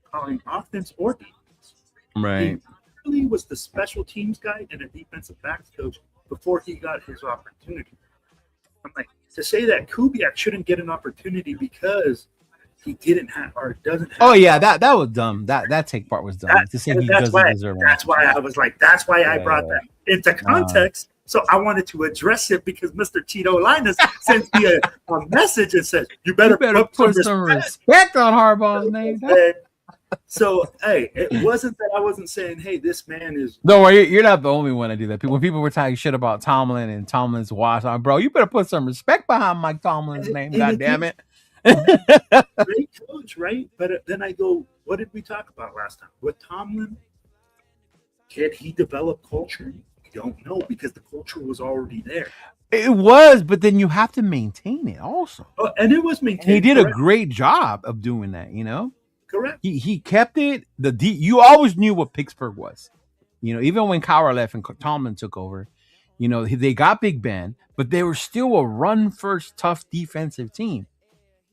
calling offense or defense. Right. He really was the special teams guy and a defensive backs coach before he got his opportunity. I'm like, to say that Kubiak shouldn't get an opportunity because he didn't have or doesn't have. Oh yeah, that was dumb. That take part was dumb. To say he doesn't deserve. That's why I was like, that's why I brought that into context. So I wanted to address it because Mr. Chidolinus sends me a message and says, "You better put some respect on Harbaugh's name." So hey, it wasn't that I wasn't saying, "Hey, this man is." No worry, you're not the only one to do that. When people were talking shit about Tomlin and Tomlin's watch, I'm bro, you better put some respect behind Mike Tomlin's name. God damn it. Great coach, right? But then I go, what did we talk about last time with Tomlin? Can he develop culture? We don't know because the culture was already there. It was, but then you have to maintain it also. Oh, and it was maintained. And he did a great job of doing that, you know? Correct. He kept it. You always knew what Pittsburgh was. You know, even when Cowher left and Tomlin took over, you know, they got Big Ben, but they were still a run-first, tough defensive team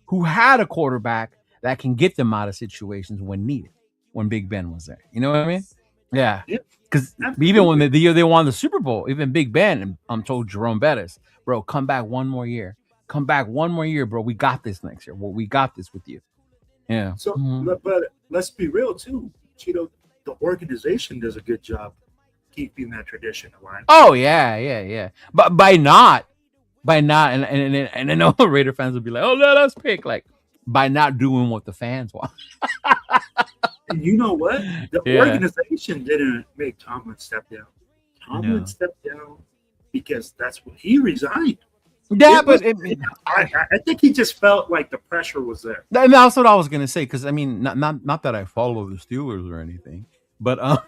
who had a quarterback that can get them out of situations when needed, when Big Ben was there. You know what I mean? Yeah. Because even when the year they won the Super Bowl, even Big Ben, and I'm told Jerome Bettis, bro, come back one more year. Come back one more year, bro. We got this next year. Well, we got this with you. Yeah. So, but let's be real, too. Cheeto, the organization does a good job keeping that tradition alive. Oh, yeah. But by not, and I know Raider fans will be like, oh, let us pick, like, by not doing what the fans want. And you know what? The organization didn't make Tomlin step down. Tomlin stepped down because that's what he resigned. Yeah, I think he just felt like the pressure was there. And that's what I was gonna say, because I mean, not that I follow the Steelers or anything, but my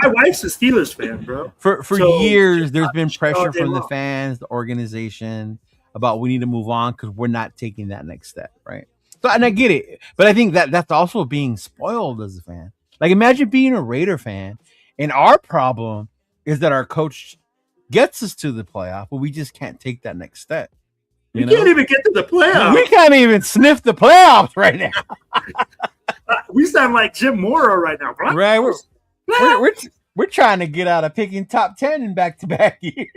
wife's a Steelers fan, bro. For years, there's been pressure from the fans, the organization, about we need to move on because we're not taking that next step, right? So, and I get it, but I think that's also being spoiled as a fan. Like, imagine being a Raider fan, and our problem is that our coach gets us to the playoff, but we just can't take that next step. We can't even get to the playoffs. We can't even sniff the playoffs right now. We sound like Jim Mora right now, bro. Right, we're trying to get out of picking top 10 in back-to-back years.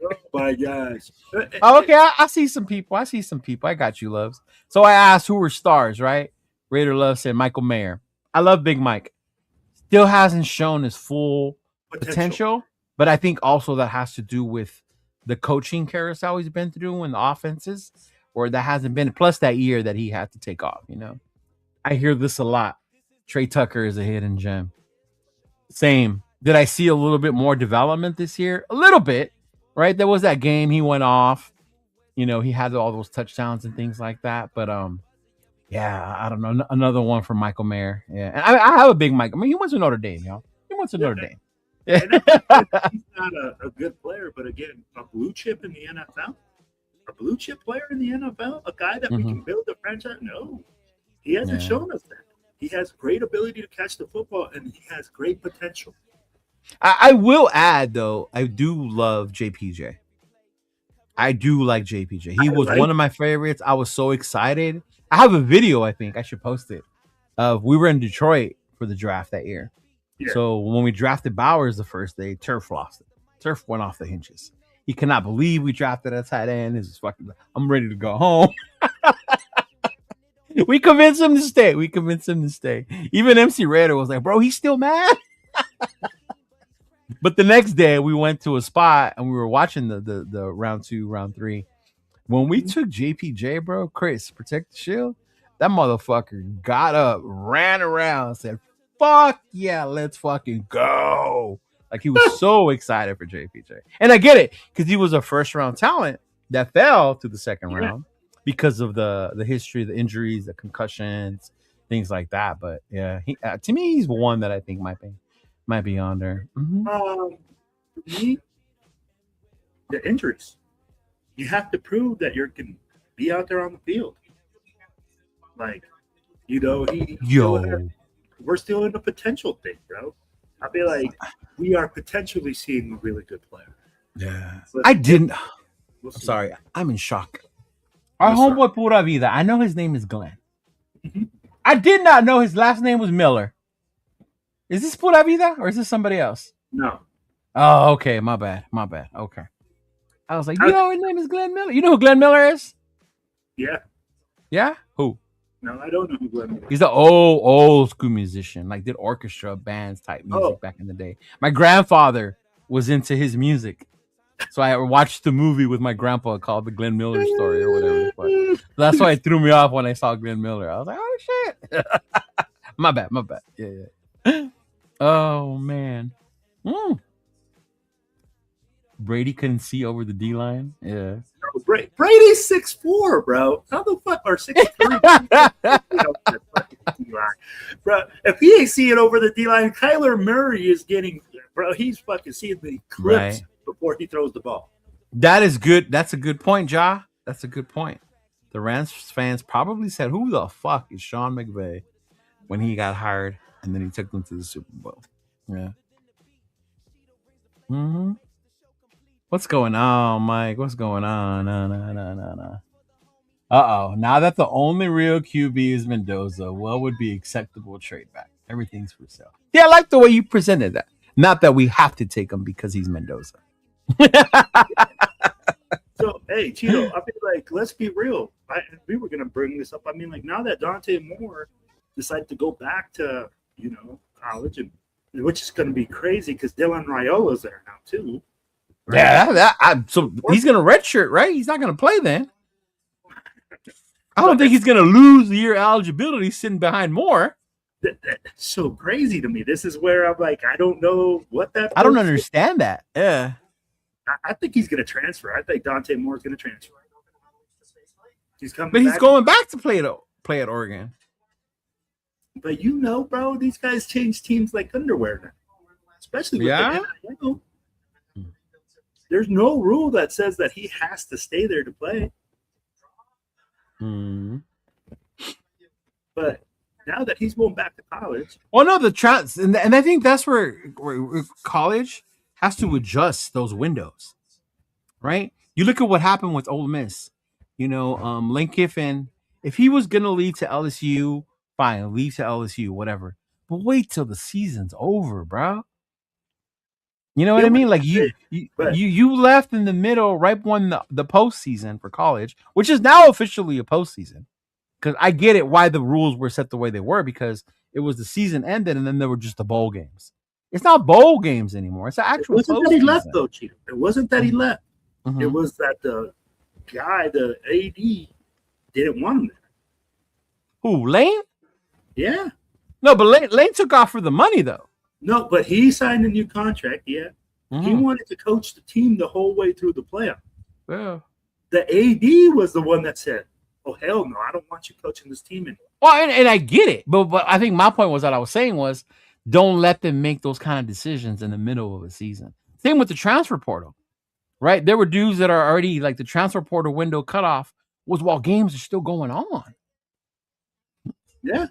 Oh my gosh. Okay, I see some people. I got you, Loves. So I asked who were stars, right? Raider Love said Michael Mayer. I love Big Mike. Still hasn't shown his full potential. But I think also that has to do with the coaching carousel he's been through in the offenses, or that hasn't been, plus that year that he had to take off, you know. I hear this a lot. Trey Tucker is a hidden gem. Same. Did I see a little bit more development this year? A little bit, right? There was that game he went off. You know, he had all those touchdowns and things like that. But, yeah, I don't know. Another one for Michael Mayer. Yeah. And I have a big Mike. I mean, he went to Notre Dame, y'all. He went to Notre Dame. He's not a good player, but again, a blue chip in the NFL, a blue chip player in the NFL, a guy that we can build a franchise. No, he hasn't shown us that. He has great ability to catch the football, and he has great potential. I will add, though, I do love JPJ. I do like JPJ. He was one of my favorites. I was so excited. I have a video, I think I should post it. We were in Detroit for the draft that year. Yeah. So when we drafted Bowers the first day, Turf lost it. Turf went off the hinges. He cannot believe we drafted a tight end. This is fucking. I'm ready to go home. We convinced him to stay. Even MC Raider was like, "Bro, he's still mad." But the next day, we went to a spot and we were watching the round 2, round 3. When we took JPJ, bro, Chris, protect the shield. That motherfucker got up, ran around, said, "Fuck yeah, let's fucking go." Like, he was so excited for JPJ. And I get it, because he was a first-round talent that fell to the second round because of the history, the injuries, the concussions, things like that. But, yeah, to me, he's one that I think might be on there. For me, the injuries. You have to prove that you can be out there on the field. Like, we're still in the potential thing, bro. I feel like we are potentially seeing a really good player. Yeah. But I didn't. we'll I'm see. sorry. I'm in shock. Our Yes, homeboy Pura Vida. I know his name is Glenn. Mhm. I did not know his last name was Miller. Is this Pura Vida or is this somebody else? No. Oh, okay. My bad. Okay. I was like, I- yo, his name is Glenn Miller. You know who Glenn Miller is? Yeah. Yeah? Who? No, I don't know who Glenn is. He's the old school musician. Like did orchestra bands type music back in the day. My grandfather was into his music. So I watched the movie with my grandpa called The Glenn Miller Story or whatever. But that's why it threw me off when I saw Glenn Miller. I was like, oh shit. My bad. Yeah. Oh man. Brady couldn't see over the D line. Yeah. Brady's 6'4", bro. How the fuck are 6'3"? Bro, if he ain't seeing over the D line, Kyler Murray is getting, bro. He's fucking seeing the clips before he throws the ball. That is good. That's a good point, Ja. That's a good point. The Rams fans probably said, "Who the fuck is Sean McVay?" when he got hired, and then he took them to the Super Bowl. Yeah. Mm-hmm. What's going on, Mike? What's going on? No. Uh-oh. Now that the only real QB is Mendoza, what would be acceptable trade back? Everything's for sale. Yeah, I like the way you presented that. Not that we have to take him because he's Mendoza. So, hey, Cheeto, I feel like, let's be real. We were going to bring this up. I mean, like, now that Dante Moore decided to go back to, college, and which is going to be crazy because Dylan Raiola's there now, too. Yeah, so he's going to redshirt, right? He's not going to play then. I don't think he's going to lose the year eligibility sitting behind Moore. That's so crazy to me. This is where I'm like, I don't know what that. I don't understand that. Yeah. I think he's going to transfer. I think Dante Moore is going to transfer. He's coming, but he's going back to play at Oregon. But bro, these guys change teams like underwear now, especially with the NIL. There's no rule that says that he has to stay there to play. But now that he's going back to college, well, no, and I think that's where college has to adjust those windows, right? You look at what happened with Ole Miss. Lane Kiffin, if he was gonna leave to LSU, fine, leave to LSU, whatever. But wait till the season's over, bro. You know what I mean? Like you left in the middle, right when the postseason for college, which is now officially a postseason. Because I get it why the rules were set the way they were, because it was the season ended and then there were just the bowl games. It's not bowl games anymore. It's an actual. It wasn't that he left though, Cheeto. It wasn't that he left. Mm-hmm. It was that the guy, the AD, didn't want him there. Who, Lane? Yeah. No, but Lane took off for the money though. No, but he signed a new contract. Yeah. Mm-hmm. He wanted to coach the team the whole way through the playoff. Yeah. The AD was the one that said, "Oh hell no, I don't want you coaching this team anymore." Well, and I get it, but I think my point was that I was saying was, don't let them make those kind of decisions in the middle of a season. Same with the transfer portal, right? There were dudes that are already like the transfer portal window cutoff was while games are still going on. Yeah,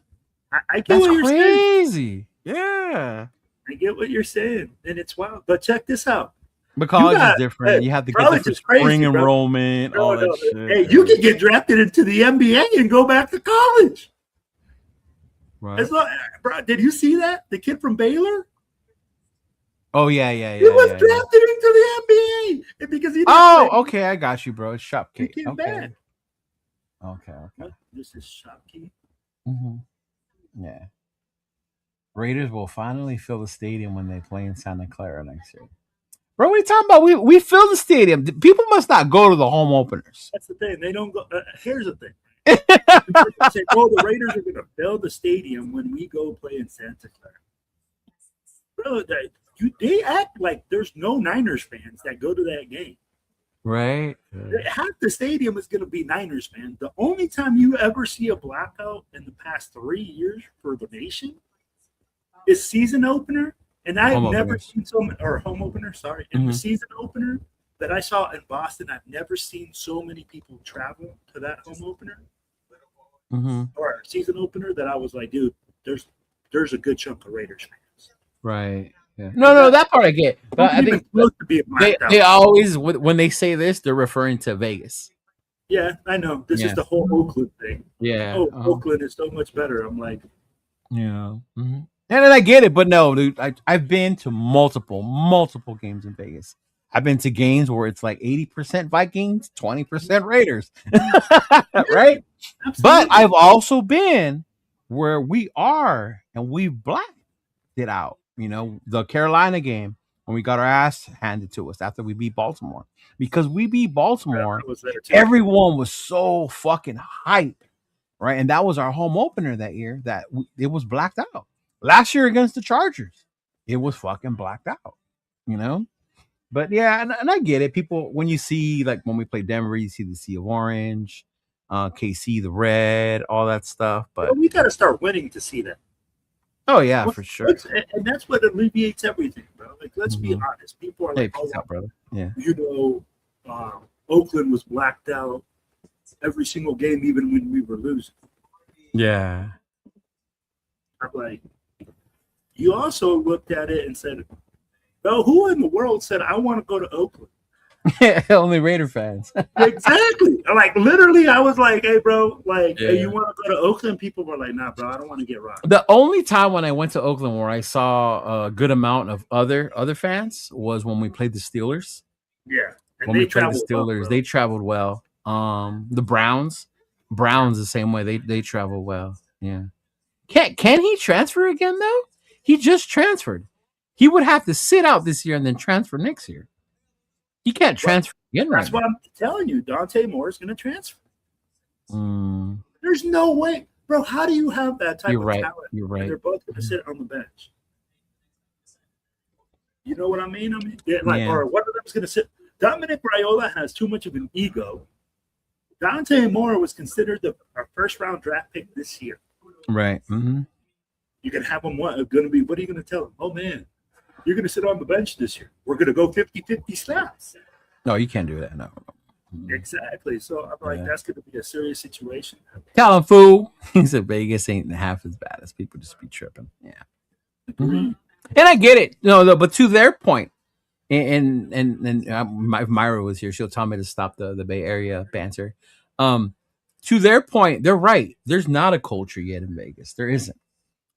I get what you're saying. That's crazy. Yeah, I get what you're saying, and it's wild. But check this out. But college is different. Hey, you have to get the spring enrollment, all that shit. Hey, you can get drafted into the NBA and go back to college. Right. Bro, did you see that? The kid from Baylor? Oh, yeah. He was drafted into the NBA. And because he okay. I got you, bro. It's Shopkey. Okay. Okay. This is Shopkey. Mm-hmm. Yeah. Raiders will finally fill the stadium when they play in Santa Clara next year. Bro, what are you talking about? We fill the stadium. People must not go to the home openers. That's the thing. They don't go. Here's the thing. Say, the Raiders are going to fill the stadium when we go play in Santa Clara. Bro, they act like there's no Niners fans that go to that game. Right. Half the stadium is going to be Niners fans. The only time you ever see a blackout in the past 3 years for the nation is season opener. And I've never seen home opener, sorry. In the season opener, that I saw in Boston, I've never seen so many people travel to that home opener or season opener that I was like, dude, there's a good chunk of Raiders fans. Right. Yeah. No, that part I get. But I think they always, when they say this, they're referring to Vegas. Yeah, I know. This is the whole Oakland thing. Yeah. Oh, Oakland is so much better. I'm like, yeah. And then I get it, but no, dude, I've been to multiple games in Vegas. I've been to games where it's like 80% Vikings, 20% Raiders. Right? Absolutely. But I've also been where we are and we've blacked it out. You know, the Carolina game when we got our ass handed to us after we beat Baltimore. Because we beat Baltimore, everyone was so fucking hype, right? And that was our home opener that year that it was blacked out. Last year against the Chargers, it was fucking blacked out, you know? But yeah, and I get it. People, when you see, like when we play Denver, you see the sea of orange, KC, the red, all that stuff. But we got to start winning to see that. Oh yeah, for sure. And that's what alleviates everything, bro. Like, let's be honest. People are like, peace out, brother. Yeah. You know, Oakland was blacked out every single game, even when we were losing. Yeah. I'm like, you also looked at it and said, well, who in the world said I want to go to Oakland? Only Raider fans. Exactly. Like, literally, I was like, hey, bro, like, hey, you want to go to Oakland? People were like, nah, bro, I don't want to get robbed. The only time when I went to Oakland where I saw a good amount of other fans was when we played the Steelers. Yeah. And when we played the Steelers, they traveled well. The Browns the same way. They travel well. Yeah. Can he transfer again, though? He just transferred. He would have to sit out this year and then transfer next year. He can't transfer again. That's what I'm telling you. Dante Moore is going to transfer. There's no way. Bro, how do you have that type of talent? You're right. And they're both going to sit on the bench. You know what I mean? Or one of them is going to sit. Dominic Raiola has too much of an ego. Dante Moore was considered our first-round draft pick this year. Right. You can have him what are you going to tell him? Oh, man, you're going to sit on the bench this year. We're going to go 50-50 snaps. No, you can't do that. No. Exactly. So I'm like, that's going to be a serious situation. Tell him, fool. He said Vegas ain't half as bad as people just be tripping. Yeah. And I get it. No, but to their point, and if Myra was here, she'll tell me to stop the Bay Area banter. To their point, they're right. There's not a culture yet in Vegas. There isn't.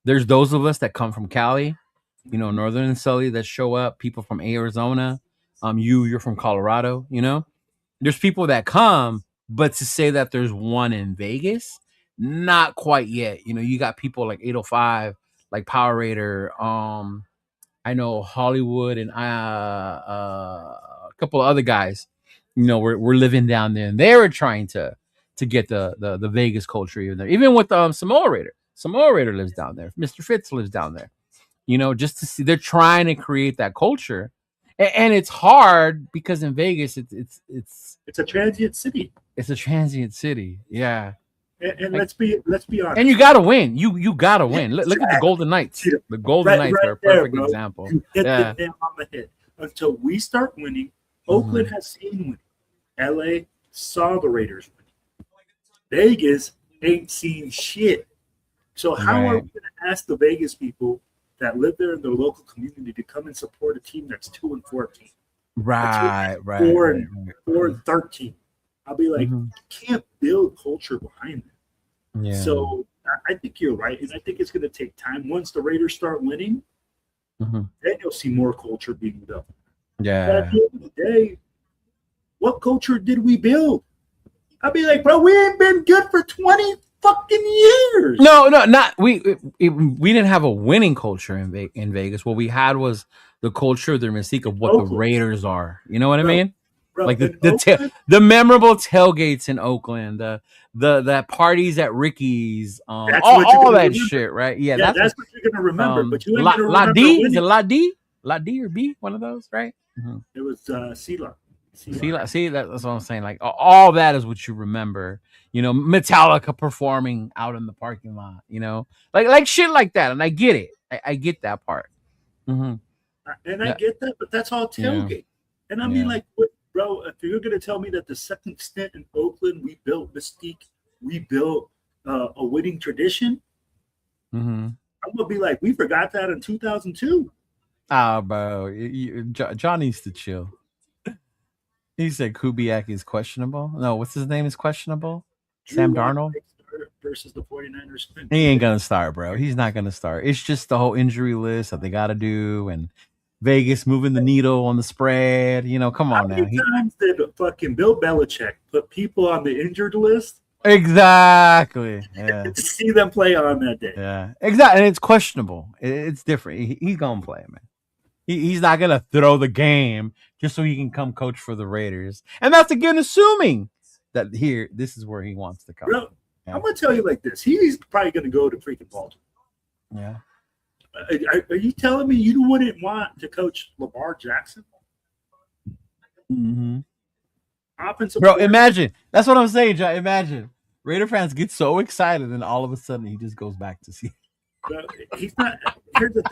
There's those of us that come from Cali, you know, Northern and Sully that show up. People from Arizona. You're from Colorado. You know, there's people that come, but to say that there's one in Vegas, not quite yet. You know, you got people like 805, like Power Raider. I know Hollywood and a couple of other guys, you know, we're living down there, and they were trying to get the Vegas culture even there. Even with Samoa Raider. Samoa Raider lives down there. Mr. Fitz lives down there. You know, just to see, they're trying to create that culture, and it's hard because in Vegas it's a transient city. It's a transient city, yeah. And let's be honest. And you gotta win. You gotta win. Look at the Golden Knights. The Golden Knights are a perfect example. You hit the nail on the head. Until we start winning, Oakland has seen winning. LA saw the Raiders winning. Vegas ain't seen shit. So how are we going to ask the Vegas people that live there in their local community to come and support a team that's 2-14? Right. 4-13. I'll be like, you can't build culture behind them. Yeah. So I think you're right, and I think it's going to take time. Once the Raiders start winning, then you'll see more culture being built. Yeah. But at the end of the day, what culture did we build? I'd be like, bro, we ain't been good for 20 fucking years. No, not we didn't have a winning culture in Vegas. What we had was the culture, the mystique of what the Raiders are. You know what I mean? Bro, like the memorable tailgates in Oakland, the parties at Ricky's, all that shit, right? Yeah, that's what you're gonna remember. But you ain't gonna remember La D, is it La D or B? One of those, right? It was C-Lock. See, that's what I'm saying. Like all that is what you remember. You know, Metallica performing out in the parking lot. You know, like shit like that. And I get it. I get that part. And I get that, but that's all tailgate. And I mean, like, Bro, if you're going to tell me that the second stint in Oakland, we built mystique, we built a winning tradition, I'm going to be like, we forgot that in 2002. Bro, John needs to chill. He said Kubiak is questionable. No, what's his name is questionable? Sam Darnold versus the 49ers. He ain't gonna start, bro. He's not gonna start. It's just the whole injury list that they gotta do, and Vegas moving the needle on the spread. You know, come on now. How many times did fucking Bill Belichick put people on the injured list? Exactly. Yeah. To see them play on that day. Yeah, exactly. And it's questionable. It's different. He's gonna play, man. He's not gonna throw the game just so he can come coach for the Raiders, and that's again assuming that this is where he wants to come. Bro, yeah. I'm gonna tell you like this: he's probably gonna go to freaking Baltimore. Yeah. Are you telling me you wouldn't want to coach Lamar Jackson? Mm-hmm. Offensive Bro, imagine. That's what I'm saying, John. Imagine Raider fans get so excited, and all of a sudden he just goes back to see. He's not. Here's the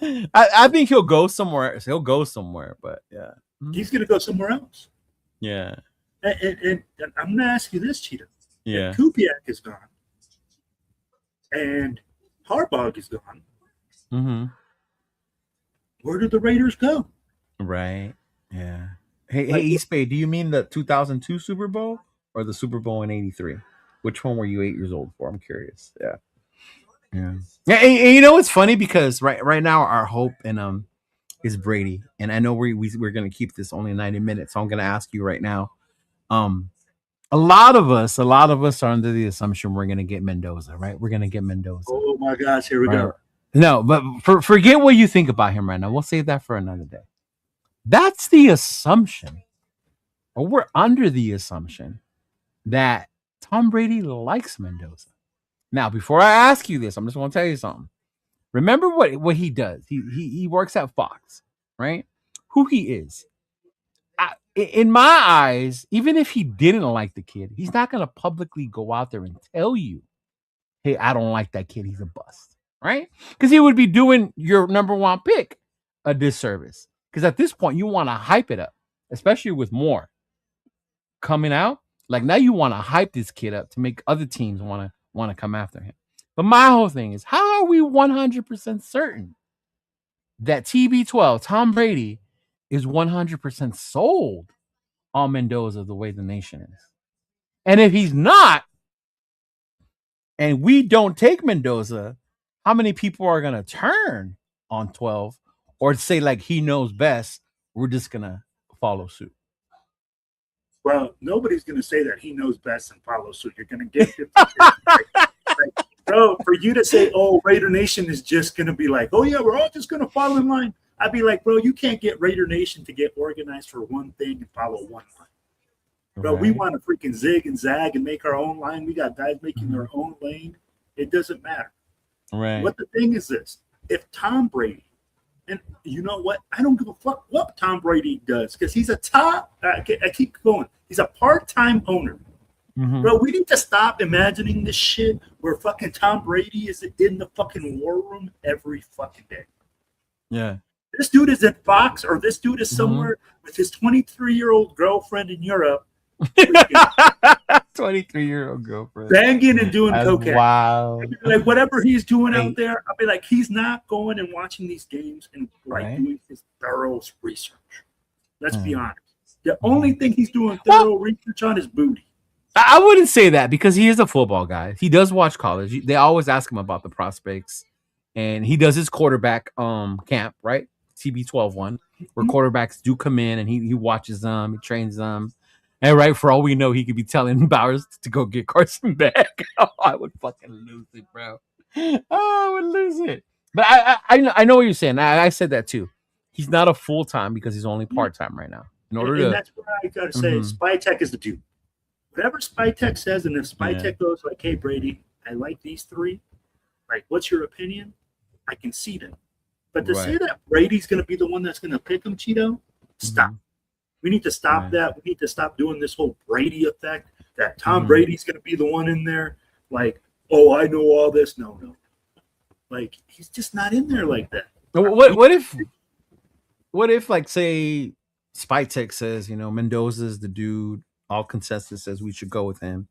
thing. I think he'll go somewhere. He'll go somewhere, but yeah, he's gonna go somewhere else. Yeah. And I'm gonna ask you this, Cheetah. Yeah. Kubiak is gone, and Harbaugh is gone. Mm-hmm. Where did the Raiders go? Right. Yeah. Hey, Eastbay, do you mean the 2002 Super Bowl or the Super Bowl in '83? Which one were you 8 years old for? I'm curious. Yeah. Yeah. And you know what's funny, because right now our hope and is Brady, and I know we're gonna keep this only 90 minutes, so I'm gonna ask you right now. A lot of us are under the assumption we're gonna get Mendoza, right? We're gonna get Mendoza. Oh my gosh, here we go. No, but forget what you think about him right now. We'll save that for another day. That's the assumption, or we're under the assumption that Tom Brady likes Mendoza. Now, before I ask you this, I'm just going to tell you something. Remember what he does. He works at Fox, right? Who he is. In my eyes, even if he didn't like the kid, he's not going to publicly go out there and tell you, hey, I don't like that kid. He's a bust, right? Because he would be doing your number one pick a disservice. Because at this point, you want to hype it up, especially with more coming out. Like now you want to hype this kid up to make other teams want to come after him. But my whole thing is, how are we 100% certain that TB12, Tom Brady, is 100% sold on Mendoza the way the nation is? And if he's not, and we don't take Mendoza, how many people are going to turn on 12 or say like he knows best? We're just going to follow suit. Well, nobody's going to say that he knows best and follow suit. You're going to get 50. Bro, for you to say, oh, Raider Nation is just going to be like, oh, yeah, we're all just going to fall in line. I'd be like, bro, you can't get Raider Nation to get organized for one thing and follow one line. Bro, we want to freaking zig and zag and make our own line. We got guys making their own lane. It doesn't matter. Right. What the thing is this. If Tom Brady, and you know what? I don't give a fuck what Tom Brady does, because he's a top. I keep going. He's a part-time owner. Mm-hmm. Bro, we need to stop imagining this shit where fucking Tom Brady is in the fucking war room every fucking day. Yeah. This dude is at Fox, or this dude is somewhere with his 23-year-old girlfriend in Europe. 23-year-old girlfriend. Banging and doing cocaine. Wow. Like whatever he's doing out there, I'll be like, he's not going and watching these games and doing his thorough research. Let's be honest. The only thing he's doing thorough research on is booty. I wouldn't say that, because he is a football guy. He does watch college. They always ask him about the prospects, and he does his quarterback camp, right? TB12 one, where quarterbacks do come in and he watches them, he trains them. And right, for all we know, he could be telling Bowers to go get Carson back. Oh, I would fucking lose it, bro. Oh, I would lose it. But I know what you're saying. I said that too. He's not a full-time because he's only part-time right now. And that's what I got to say. Spytech is the dude. Whatever Spytech says, and if Spytech goes like, hey, Brady, I like these three. Like, what's your opinion? I can see that. But to say that Brady's going to be the one that's going to pick him, Cheeto, stop. We need to stop that. We need to stop doing this whole Brady effect, that Tom Brady's going to be the one in there. Like, oh, I know all this. No. Like, he's just not in there like that. What if like, say Spytek says, Mendoza's the dude. All consensus says we should go with him.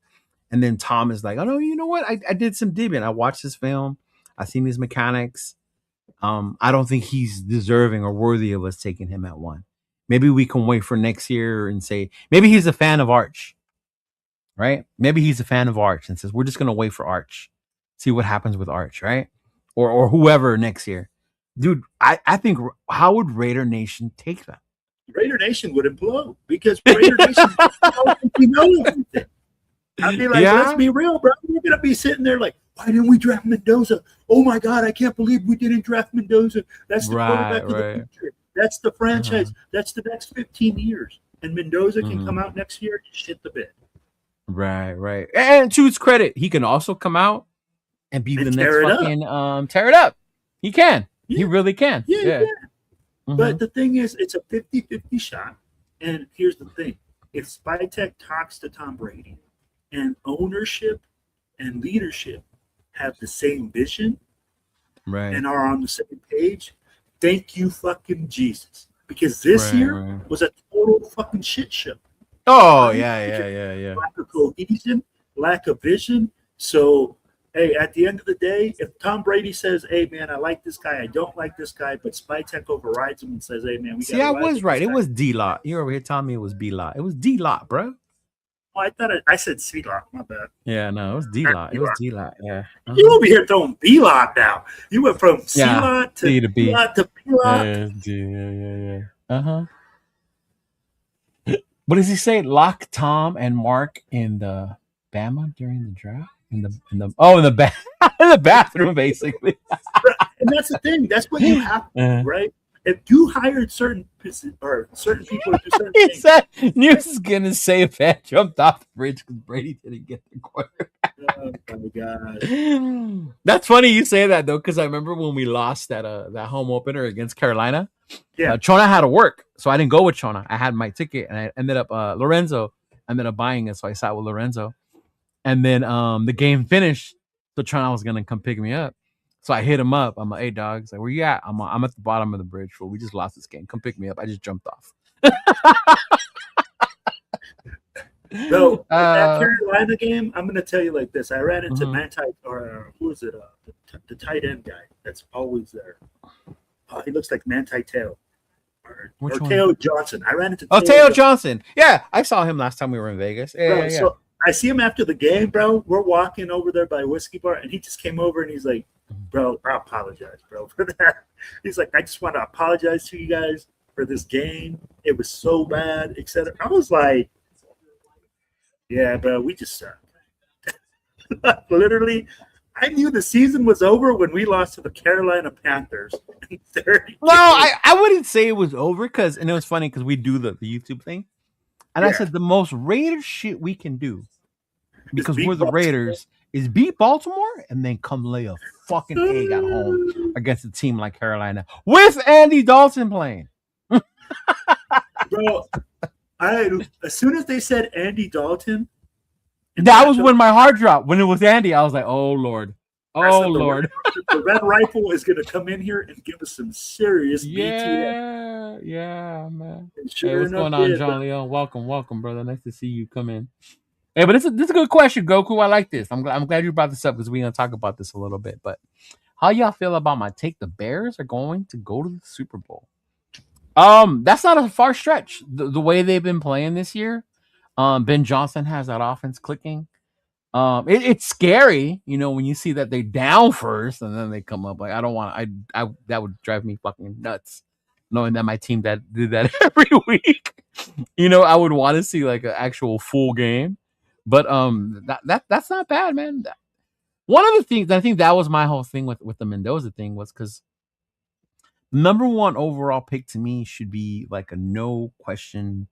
And then Tom is like, oh no, you know what? I did some digging. I watched this film. I seen his mechanics. I don't think he's deserving or worthy of us taking him at 1. Maybe we can wait for next year and say maybe he's a fan of Arch, right? Maybe he's a fan of Arch and says we're just gonna wait for Arch, see what happens with Arch, right? Or whoever next year, dude. I think how would Raider Nation take that? Raider Nation would implode because Raider Nation don't think we know everything. I'd be like, let's be real, bro. We're gonna be sitting there like, why didn't we draft Mendoza? Oh my God, I can't believe we didn't draft Mendoza. That's the quarterback of the future. That's the franchise. That's the next 15 years. And Mendoza can come out next year and shit the bed. Right. And to his credit, he can also come out and be the next fucking tear it up. He can. Yeah. He really can. Yeah. But the thing is, it's a 50-50 shot. And here's the thing. If Spytek talks to Tom Brady and ownership and leadership have the same vision and are on the same page, thank you fucking Jesus. Because this year was a total fucking shit show. Oh, yeah. Lack of cohesion, lack of vision. So, hey, at the end of the day, if Tom Brady says, hey, man, I like this guy, I don't like this guy, but Spytek overrides him and says, hey, man, I was right. It was D-Lot. You're over here telling me it was B-Lot. It was D-Lot, bro. Oh, I thought I said C-Lot. My bad. Yeah, no, it was D-Lot. It was D-Lot, yeah. You over here throwing B-Lot now. You went from C-Lot to B-Lot to B-Lot. Yeah. What does he say? Lock Tom and Mark in the Bama during the draft? In the bathroom, basically. And that's the thing. That's what you have to do, right? If you hired certain people to do certain things. He said News is gonna say if that jumped off the bridge because Brady didn't get the quarterback. Oh my God. That's funny you say that though, because I remember when we lost that home opener against Carolina. Yeah. Chona had to work, so I didn't go with Chona. I had my ticket, and I ended up Lorenzo ended up buying it, so I sat with Lorenzo. And then the game finished, so Chona was gonna come pick me up. So I hit him up. I'm like, hey, dog. He's like, where you at? I'm at the bottom of the bridge. Well, we just lost this game. Come pick me up. I just jumped off. So that Carolina game, I'm going to tell you like this. I ran into who is it? The tight end guy that's always there. He looks like Manti Te'o. Or Teo Johnson. I ran into Teo Johnson. Yeah, I saw him last time we were in Vegas. Yeah. So I see him after the game, bro. We're walking over there by a whiskey bar, and he just came over and he's like, bro, I apologize, bro, for that. He's like, I just want to apologize to you guys for this game. It was so bad, etc. I was like, yeah, bro, we just suck. Literally, I knew the season was over when we lost to the Carolina Panthers. No, I wouldn't say it was over because, and it was funny because we do the YouTube thing. And I said the most Raiders shit we can do because we're the Raiders is beat Baltimore and then come lay a fucking egg at home against a team like Carolina with Andy Dalton playing. Bro, as soon as they said Andy Dalton, that was when my heart dropped. When it was Andy, I was like, oh Lord. Oh Lord. The Red Rifle is going to come in here and give us some serious BTS. Yeah, man. Sure hey, what's going on, John Leon? Welcome, brother. Nice to see you come in. Hey, but this is a good question, Goku. I like this. I'm glad you brought this up because we're gonna talk about this a little bit. But how y'all feel about my take? The Bears are going to go to the Super Bowl. That's not a far stretch. The way they've been playing this year, Ben Johnson has that offense clicking. It's scary, when you see that they're down first and then they come up. Like I don't want. I that would drive me fucking nuts, knowing that my team that did that every week. I would want to see like an actual full game. But that's not bad, man. One of the things I think that was my whole thing with the Mendoza thing was because number one overall pick to me should be like a no question,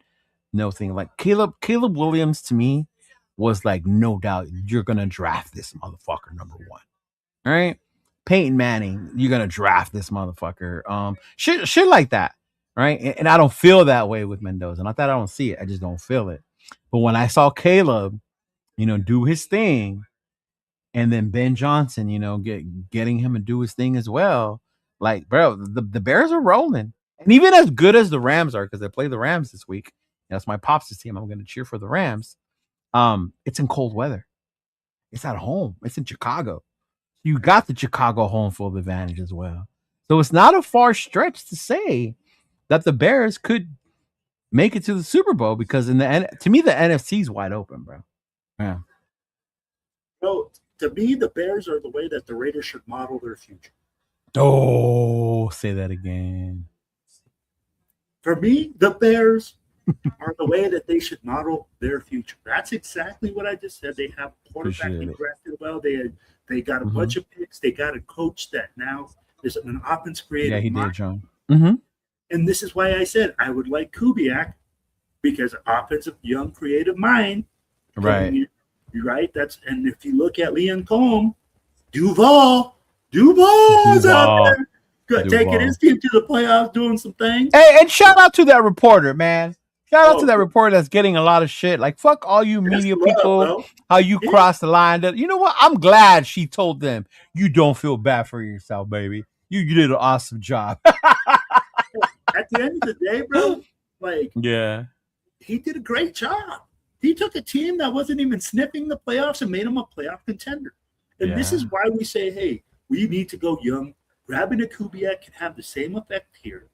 no thing. Like Caleb Williams to me was like no doubt you're gonna draft this motherfucker number one. All right, Peyton Manning, you're gonna draft this motherfucker. Shit like that, right? And I don't feel that way with Mendoza. Not that I don't see it, I just don't feel it. But when I saw Caleb, do his thing, and then Ben Johnson, getting him to do his thing as well. Like, bro, the Bears are rolling. And even as good as the Rams are, because they play the Rams this week, that's my pops' team. I'm going to cheer for the Rams. It's in cold weather. It's at home. It's in Chicago. You got the Chicago home field advantage as well. So it's not a far stretch to say that the Bears could make it to the Super Bowl, because to me the NFC is wide open, bro. Yeah. Well, to me, the Bears are the way that the Raiders should model their future. Oh, say that again. For me, the Bears are the way that they should model their future. That's exactly what I just said. They have quarterback drafted well. They got a bunch of picks. They got a coach that now is an offense creative. Yeah, he did, John. And this is why I said I would like Kubiak, because offensive, young, creative mind. Right. Right. And if you look at Leon Combs, Duval's out there. Good, taking his team to the playoffs, doing some things. Hey, and shout out to that reporter, man. Shout out to that reporter that's getting a lot of shit. Like, fuck all you media people, how you cross the line. You know what? I'm glad she told them, you don't feel bad for yourself, baby. You did an awesome job. At the end of the day, bro, he did a great job. He took a team that wasn't even sniffing the playoffs and made them a playoff contender. And this is why we say, hey, we need to go young. Grabbing a Kubiak can have the same effect here.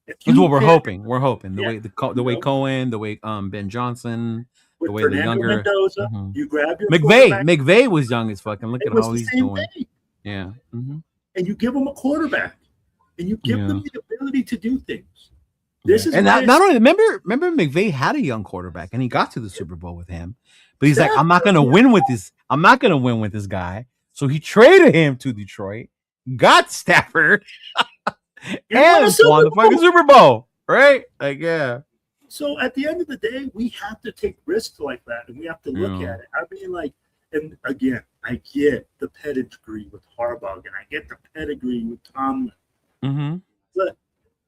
That's what we're hoping. We're hoping the way Cohen, the way Ben Johnson, with the way Fernando the younger Mendoza, you grab your McVay was young as fucking. Look at how he's doing. Thing. Yeah, and you give him a quarterback, and you give them the ability to do things. This is not only remember McVay had a young quarterback, and he got to the Super Bowl with him, but he's like, I'm not gonna win with this. I'm not gonna win with this guy. So he traded him to Detroit, got Stafford, and won the fucking Super Bowl, right? Like, yeah. So at the end of the day, we have to take risks like that, and we have to look at it. I mean, like, and again, I get the pedigree with Harbaugh, and I get the pedigree with Tomlin. But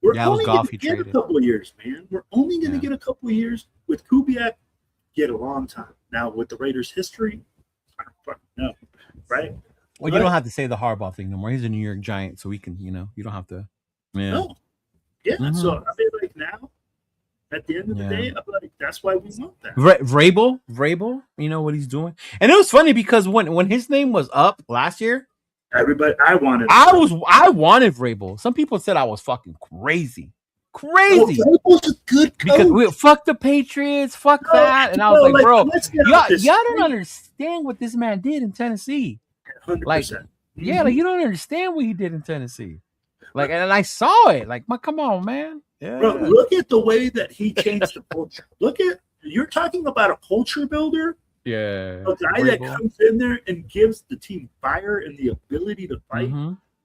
we're only going to get a couple of years, man. We're only going to get a couple of years. With Kubiak, get a long time. Now, with the Raiders' history, I don't fucking know, right? Well, you don't have to say the Harbaugh thing no more. He's a New York Giant, so we can, you don't have to. Yeah. No. Yeah. So, I mean, like, now, at the end of the day, I'm like, that's why we want that. Vrabel, you know what he's doing. And it was funny because when his name was up last year, everybody, I wanted Vrabel. Some people said I was fucking crazy. Vrabel's a good coach. Because fuck the Patriots, fuck that. And I was like, bro, y'all don't understand what this man did in Tennessee. 100%. Like, like you don't understand what he did in Tennessee. Like, and I saw it. Like, come on, man. Yeah. Bro, look at the way that he changed the culture. You're talking about a culture builder. Yeah. A guy that comes in there and gives the team fire and the ability to fight.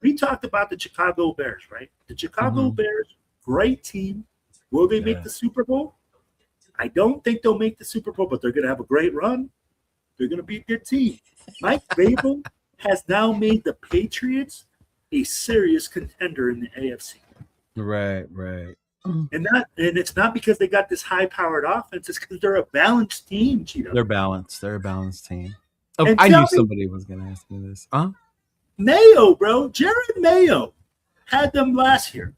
We talked about the Chicago Bears, right? The Chicago Bears, great team. Will they make the Super Bowl? I don't think they'll make the Super Bowl, but they're going to have a great run. They're going to be a good team. Mike Vrabel has now made the Patriots a serious contender in the AFC. Right. And it's not because they got this high-powered offense. It's because they're a balanced team, Cheeto. They're balanced. They're a balanced team. Oh, I knew somebody was going to ask me this. Mayo, bro. Jared Mayo had them last year.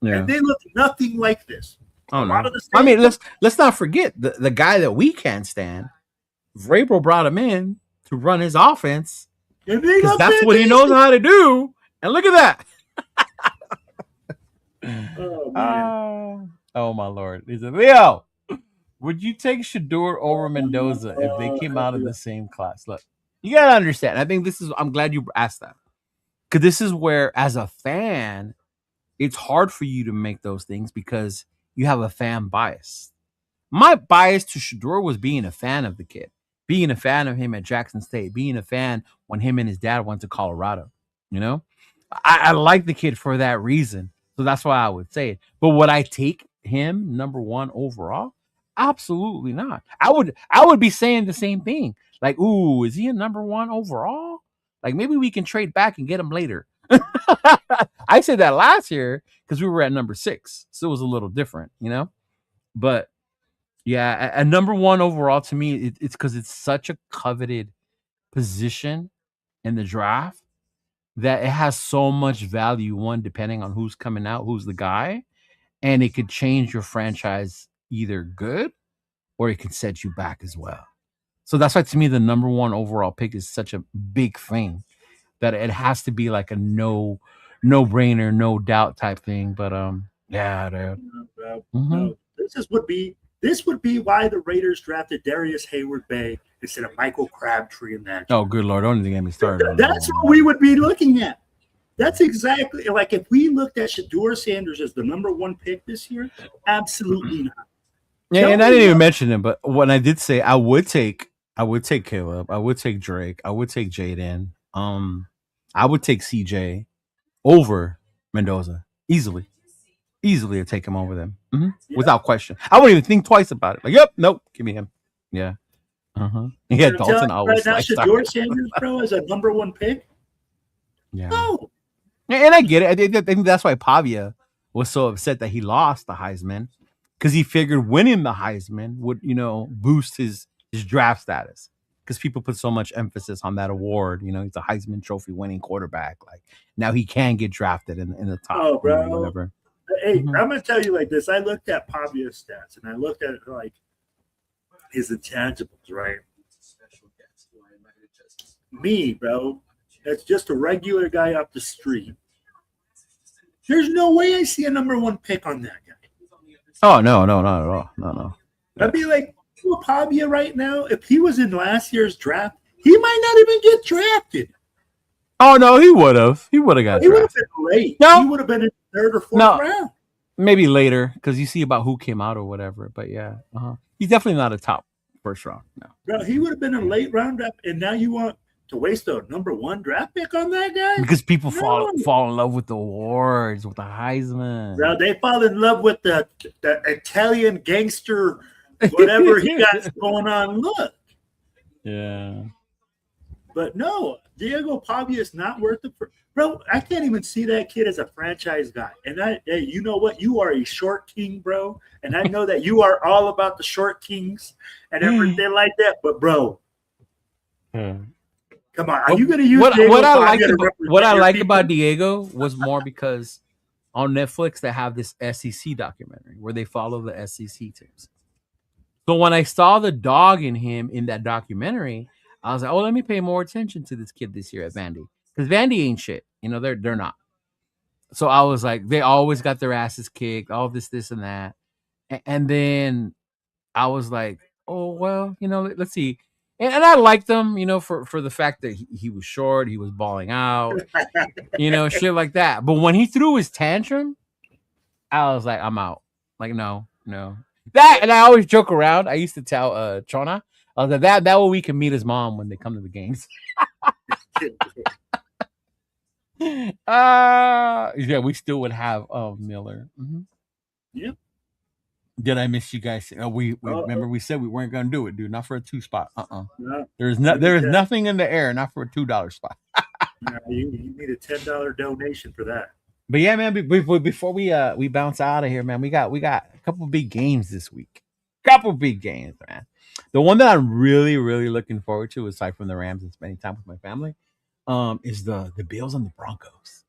Yeah. And they look nothing like this. Oh, no. I mean, let's not forget the guy that we can't stand. Vrabel brought him in to run his offense because that's what he knows how to do. And look at that. Oh my Lord. He said, Leo, would you take Shedeur over Mendoza if they came out of the same class? Look, you got to understand. I think I'm glad you asked that. Because this is where, as a fan, it's hard for you to make those things because you have a fan bias. My bias to Shedeur was being a fan of the kid, being a fan of him at Jackson State, being a fan when him and his dad went to Colorado. I like the kid for that reason. So that's why I would say it. But would I take him number one overall? Absolutely not. I would be saying the same thing. Like, ooh, is he a number one overall? Like, maybe we can trade back and get him later. I said that last year because we were at number 6. So it was a little different, But yeah, a number one overall to me, it's because it's such a coveted position in the draft that it has so much value, one, depending on who's coming out, who's the guy, and it could change your franchise either good or it can set you back as well. So that's why to me the number one overall pick is such a big thing that it has to be like a no brainer, no doubt type thing. But yeah, dude. No. This would be why the Raiders drafted Darius Hayward Bay instead of Michael Crabtree in that. Oh, good Lord. Don't even get me started. That's what we would be looking at. That's exactly like if we looked at Shedeur Sanders as the number one pick this year, absolutely not. Yeah, and I didn't even mention him, but when I did say I would take Caleb, I would take Drake, I would take Jaden, I would take CJ over Mendoza easily. Easily to take him over them without question. I wouldn't even think twice about it. Like, yep, nope, give me him. Yeah. Yeah, Dalton always right now, Shedeur Sanders, bro, is a number one pick. Yeah. No. And I get it. I think that's why Pavia was so upset that he lost the Heisman, because he figured winning the Heisman would, boost his draft status. Because people put so much emphasis on that award. He's a Heisman Trophy winning quarterback. Like now he can get drafted in the top. Oh, bro. Whatever. Hey, I'm gonna tell you like this. I looked at Pavia's stats and I looked at like his intangibles, right? Me, bro. That's just a regular guy off the street. There's no way I see a number one pick on that guy. Oh no, not at all. No. I'd be like, Pavia right now, if he was in last year's draft, he might not even get drafted. Oh no, he would have. He would have got drafted. He would have been late. No. He would have been in the third or fourth round. Maybe later, because you see about who came out or whatever. But yeah, he's definitely not a top first round. No. Bro, he would have been a late round draft, and now you want to waste a number one draft pick on that guy? Because people fall in love with the awards, with the Heisman. Bro, they fall in love with the Italian gangster, whatever he got going on. Look. Yeah. But no, Diego Pavia is not worth it. Bro, I can't even see that kid as a franchise guy. And hey, you know what? You are a short king, bro. And I know that you are all about the short kings and everything like that. But, bro, come on. Are you going to use what I like about Diego was more because on Netflix they have this SEC documentary where they follow the SEC teams. So when I saw the dog in him in that documentary, I was like, oh, let me pay more attention to this kid this year at Vandy. Because Vandy ain't shit. They're not. So I was like, they always got their asses kicked, all this, and that. And then I was like, oh, well, let's see. And I liked him, for the fact that he was short, he was balling out, shit like that. But when he threw his tantrum, I was like, I'm out. Like, no. That, and I always joke around. I used to tell Chona, I was like, that way we can meet his mom when they come to the games. Yeah, we still would have Miller. Mm-hmm. Yep. Did I miss you guys? We remember we said we weren't gonna do it, dude. Not for a 2 spot. No. There is nothing in the air, not for a $2 spot. No, you need a $10 donation for that. But yeah, man. Before we bounce out of here, man, we got a couple big games this week. Couple big games, man. The one that I'm really, really looking forward to, aside from the Rams and spending time with my family, is the Bills and the Broncos.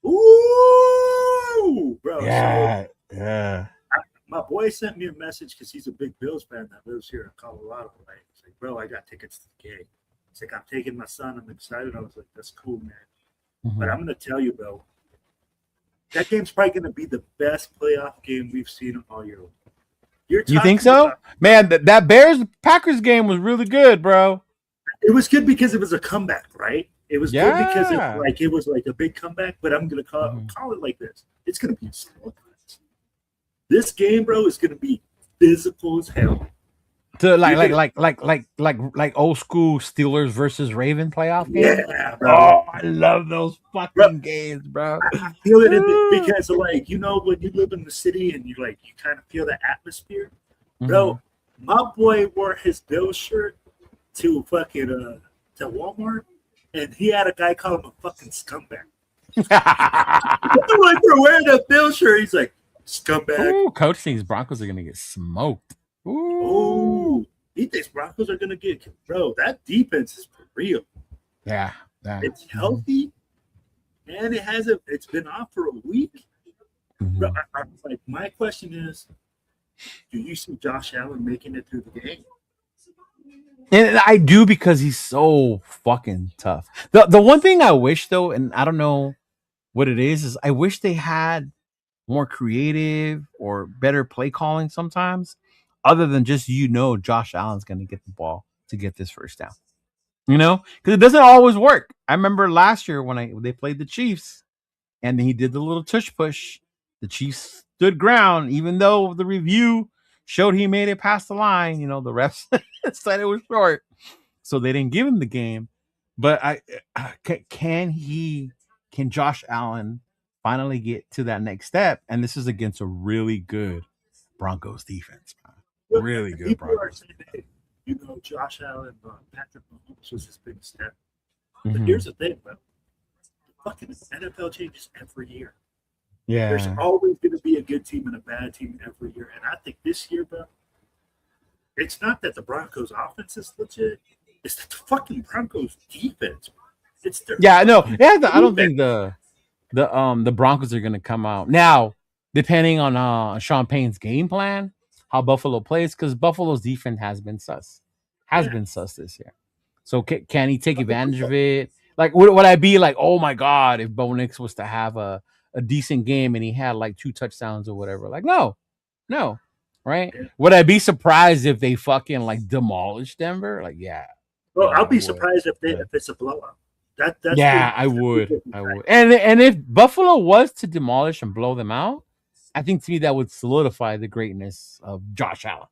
Ooh, bro. Yeah, so, yeah. My boy sent me a message because he's a big Bills fan that lives here in Colorado. Right? He's like, bro, I got tickets to the game. He's like, I'm taking my son. I'm excited. I was like, that's cool, man. Mm-hmm. But I'm going to tell you, bro, that game's probably going to be the best playoff game we've seen all year. You think so? Man, that Bears-Packers game was really good, bro. It was good because it was a comeback, right? It was good because it was like a big comeback, but I'm going to call it like this. It's going to be slow. This game, bro, is going to be physical as hell. To like old school Steelers versus Raven playoff game. Yeah, bro. Oh, I love those fucking games, bro. I feel it because, like, when you live in the city and you kind of feel the atmosphere, bro. My boy wore his Bill shirt to fucking to Walmart, and he had a guy call him a fucking scumbag. I'm like, for wearing a Bill shirt, he's like, scumbag. Ooh, coach thinks Broncos are gonna get smoked. Ooh, he thinks Broncos are gonna get, bro. That defense is for real. Yeah. It's healthy, and it's been off for a week. But like my question is, do you see Josh Allen making it through the game? And I do because he's so fucking tough. The one thing I wish though, and I don't know what it is I wish they had more creative or better play calling sometimes, other than just Josh Allen's gonna get the ball to get this first down. Because it doesn't always work. I remember last year when they played the Chiefs and he did the little tush push. The Chiefs stood ground, even though the review showed he made it past the line. The refs said it was short, so they didn't give him the game. But can Josh Allen finally get to that next step? And this is against a really good Broncos defense, man. Really good Broncos. Josh Allen, Patrick Mahomes was his big step. But here's the thing, bro. The fucking NFL changes every year. Yeah. There's always going to be a good team and a bad team every year. And I think this year, bro, it's not that the Broncos offense is legit. It's that the fucking Broncos defense. It's their I don't think the Broncos are going to come out. Now, depending on Sean Payne's game plan, how Buffalo plays, because Buffalo's defense has been sus this year. So can he take advantage of it? Like, would I be like, oh my god, if Bo Nix was to have a decent game and he had like 2 touchdowns or whatever? Like, no, right? Yeah. Would I be surprised if they fucking like demolished Denver? Like, yeah. Well, I'll be surprised if it's a blowout. That's I would. And if Buffalo was to demolish and blow them out, I think to me that would solidify the greatness of Josh Allen.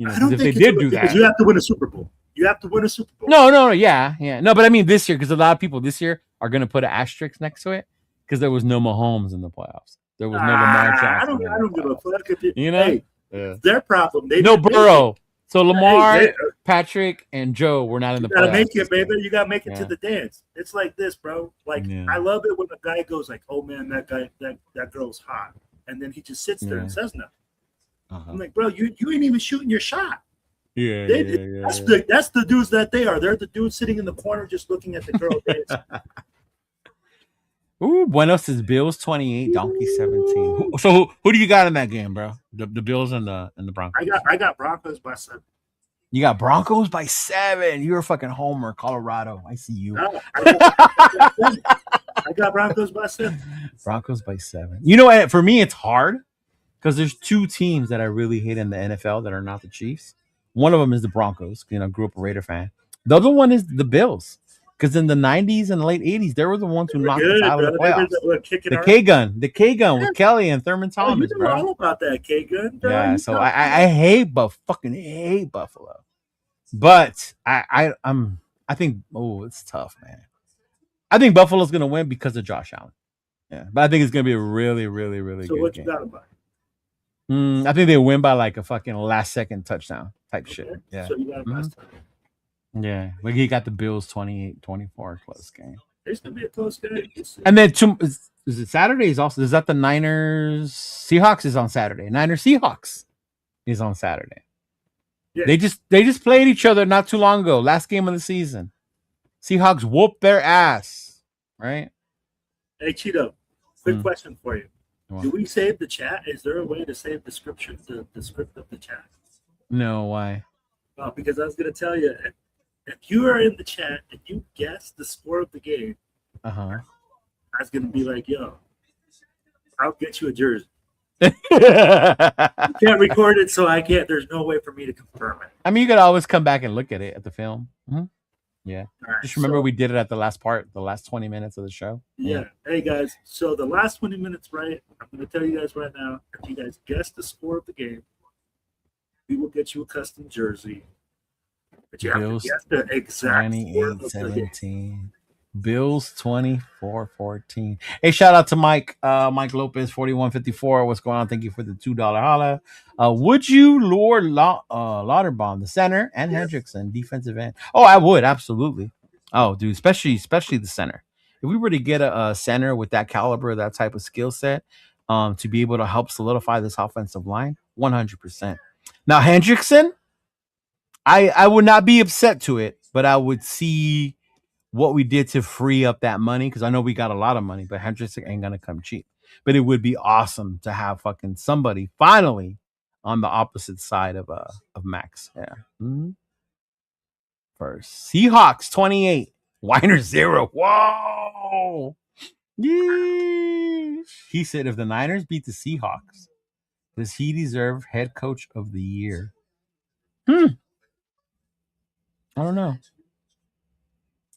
I don't think they did do that, you have to win a Super Bowl. You have to win a Super Bowl. No, yeah. No, but I mean this year, because a lot of people this year are going to put an asterisk next to it because there was no Mahomes in the playoffs. There was no Lamar Jackson. I don't give a fuck if their problem. No Burrow. So Lamar, Patrick, and Joe were not in the playoffs. You gotta make it, baby. You gotta make it to the dance. It's like this, bro. Like I love it when a guy goes like, "Oh man, that girl's hot," and then he just sits there and says nothing. I'm like, bro, you ain't even shooting your shot. That's the dudes that they are. They're the dudes sitting in the corner just looking at the girl dance. Ooh, Buenos is Bills 28, Donkey 17. So who do you got in that game, bro? The Bills and the Broncos. I got Broncos by 7. You got Broncos by 7. You're a fucking homer, Colorado. I see you. No, I got Broncos by 7. Broncos by 7. For me, it's hard because there's 2 teams that I really hate in the NFL that are not the Chiefs. One of them is the Broncos. Grew up a Raider fan. The other one is the Bills. Because in the 90s and late 80s, they were the ones who knocked us out of the playoffs. The K gun with Kelly and Thurman Thomas, you know all about that K gun. Yeah, so I fucking hate Buffalo, but I think it's tough, man. I think Buffalo's gonna win because of Josh Allen. Yeah, but I think it's gonna be a really, really, really good game. So what you got about it? I think they win by like a fucking last second touchdown type shit. Yeah. So you got last time. Yeah, like he got the Bills 28-24 close game. It's gonna be a close game. And then is it Saturday? Is that the Niners Seahawks is on Saturday? Niners Seahawks is on Saturday. Yeah. They just played each other not too long ago. Last game of the season. Seahawks whooped their ass. Right? Hey Cheeto, quick question for you. Do we save the chat? Is there a way to save the script of the chat? No, why? Because I was gonna tell you. If you are in the chat and you guess the score of the game, I was gonna be like, "Yo, I'll get you a jersey." You can't record it, so I can't. There's no way for me to confirm it. I mean, you could always come back and look at it at the film. Mm-hmm. Yeah. Right, just remember we did it at the last 20 minutes of the show. Yeah. Hey guys, so the last 20 minutes, right? I'm gonna tell you guys right now. If you guys guess the score of the game, we will get you a custom jersey. But you Bills have to guess the exact 28-17. Bills 24-14. Hey, shout out to Mike Lopez 4154. What's going on? Thank you for the $2 holla. Would you lure Lauderbaum, the center, and Hendrickson, defensive end? Oh, I would, absolutely. Oh, dude, especially the center. If we were to get a center with that caliber, that type of skill set, to be able to help solidify this offensive line, 100%. Now, Hendrickson, I would not be upset to it, but I would see what we did to free up that money, because I know we got a lot of money, but Hendrickson ain't gonna come cheap. But it would be awesome to have fucking somebody finally on the opposite side of Max. Yeah. Mm-hmm. First, Seahawks 28, Niners 0. Whoa. Yeesh. He said, if the Niners beat the Seahawks, does he deserve head coach of the year? I don't know.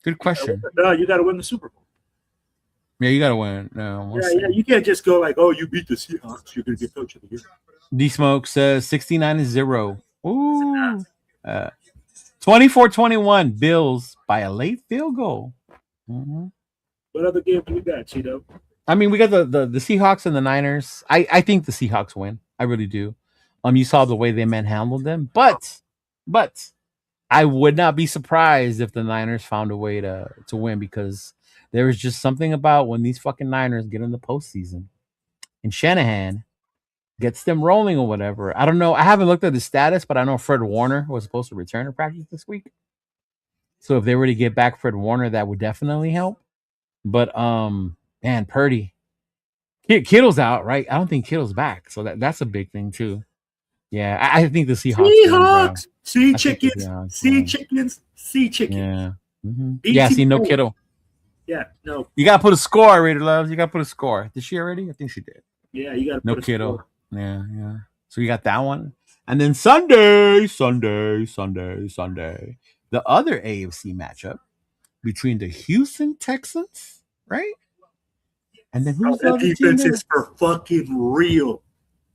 Good question. No, you got to win the Super Bowl. Yeah, you got to win. No, yeah, you can't just go like, oh, you beat the Seahawks, you're going to get coach of the year. D-Smoke says 69-0. Ooh. 24-21, Bills by a late field goal. Mm-hmm. What other game do we got, Cheeto? I mean, we got the Seahawks and the Niners. I think the Seahawks win. I really do. You saw the way they manhandled them, but I would not be surprised if the Niners found a way to win, because there is just something about when these fucking Niners get in the postseason and Shanahan gets them rolling or whatever. I don't know. I haven't looked at the status, but I know Fred Warner was supposed to return to practice this week. So if they were to get back Fred Warner, that would definitely help. But man, Purdy, Kittle's out, right? I don't think Kittle's back, so that's a big thing too. Yeah, I think the Seahawks. Sea chickens. Yeah. Mm-hmm. Yeah, see, no Kittle. Yeah, no. You gotta put a score, Raider Loves. You gotta put a score. Did she already? I think she did. Yeah, you gotta put a Kittle. Score. Yeah. So you got that one. And then Sunday. The other AFC matchup between the Houston Texans, right? And then who's the defense is for fucking real.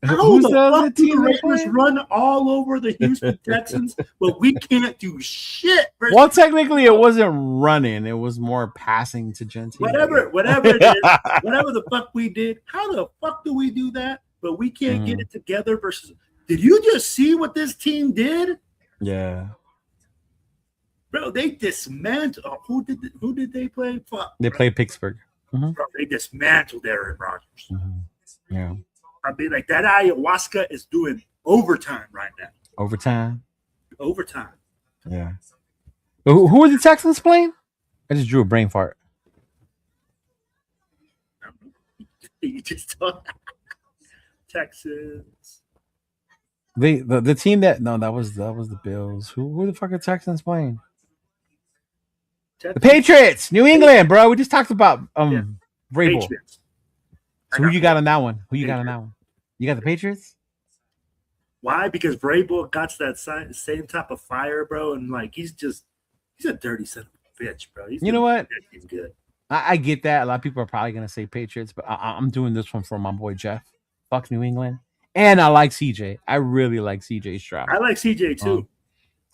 How the fuck do the Raiders run all over the Houston Texans, but we can't do shit? Well, technically, it wasn't running; it was more passing to Gentile. Whatever it is, whatever the fuck we did, how the fuck do we do that? But we can't get it together. Versus, did you just see what this team did? Yeah, bro, they dismantled. Who did they play? Fuck, they played Pittsburgh. Mm-hmm. Bro, they dismantled Aaron Rodgers. Mm-hmm. Yeah. I mean, like, that ayahuasca is doing overtime right now. Overtime. Yeah. Who are the Texans playing? I just drew a brain fart. You just thought Texans. The team that was the Bills. Who the fuck are Texans playing? The Patriots, New England, bro. We just talked about Vrabel. Patriots. So who you got on that one? You got the Patriots? Why? Because Vrabel got that same type of fire, bro, and like he's a dirty son of a bitch, bro. You know what? He's good. I get that. A lot of people are probably gonna say Patriots, but I'm doing this one for my boy Jeff. Fuck New England, and I like CJ. I really like CJ Stroud. I like CJ too.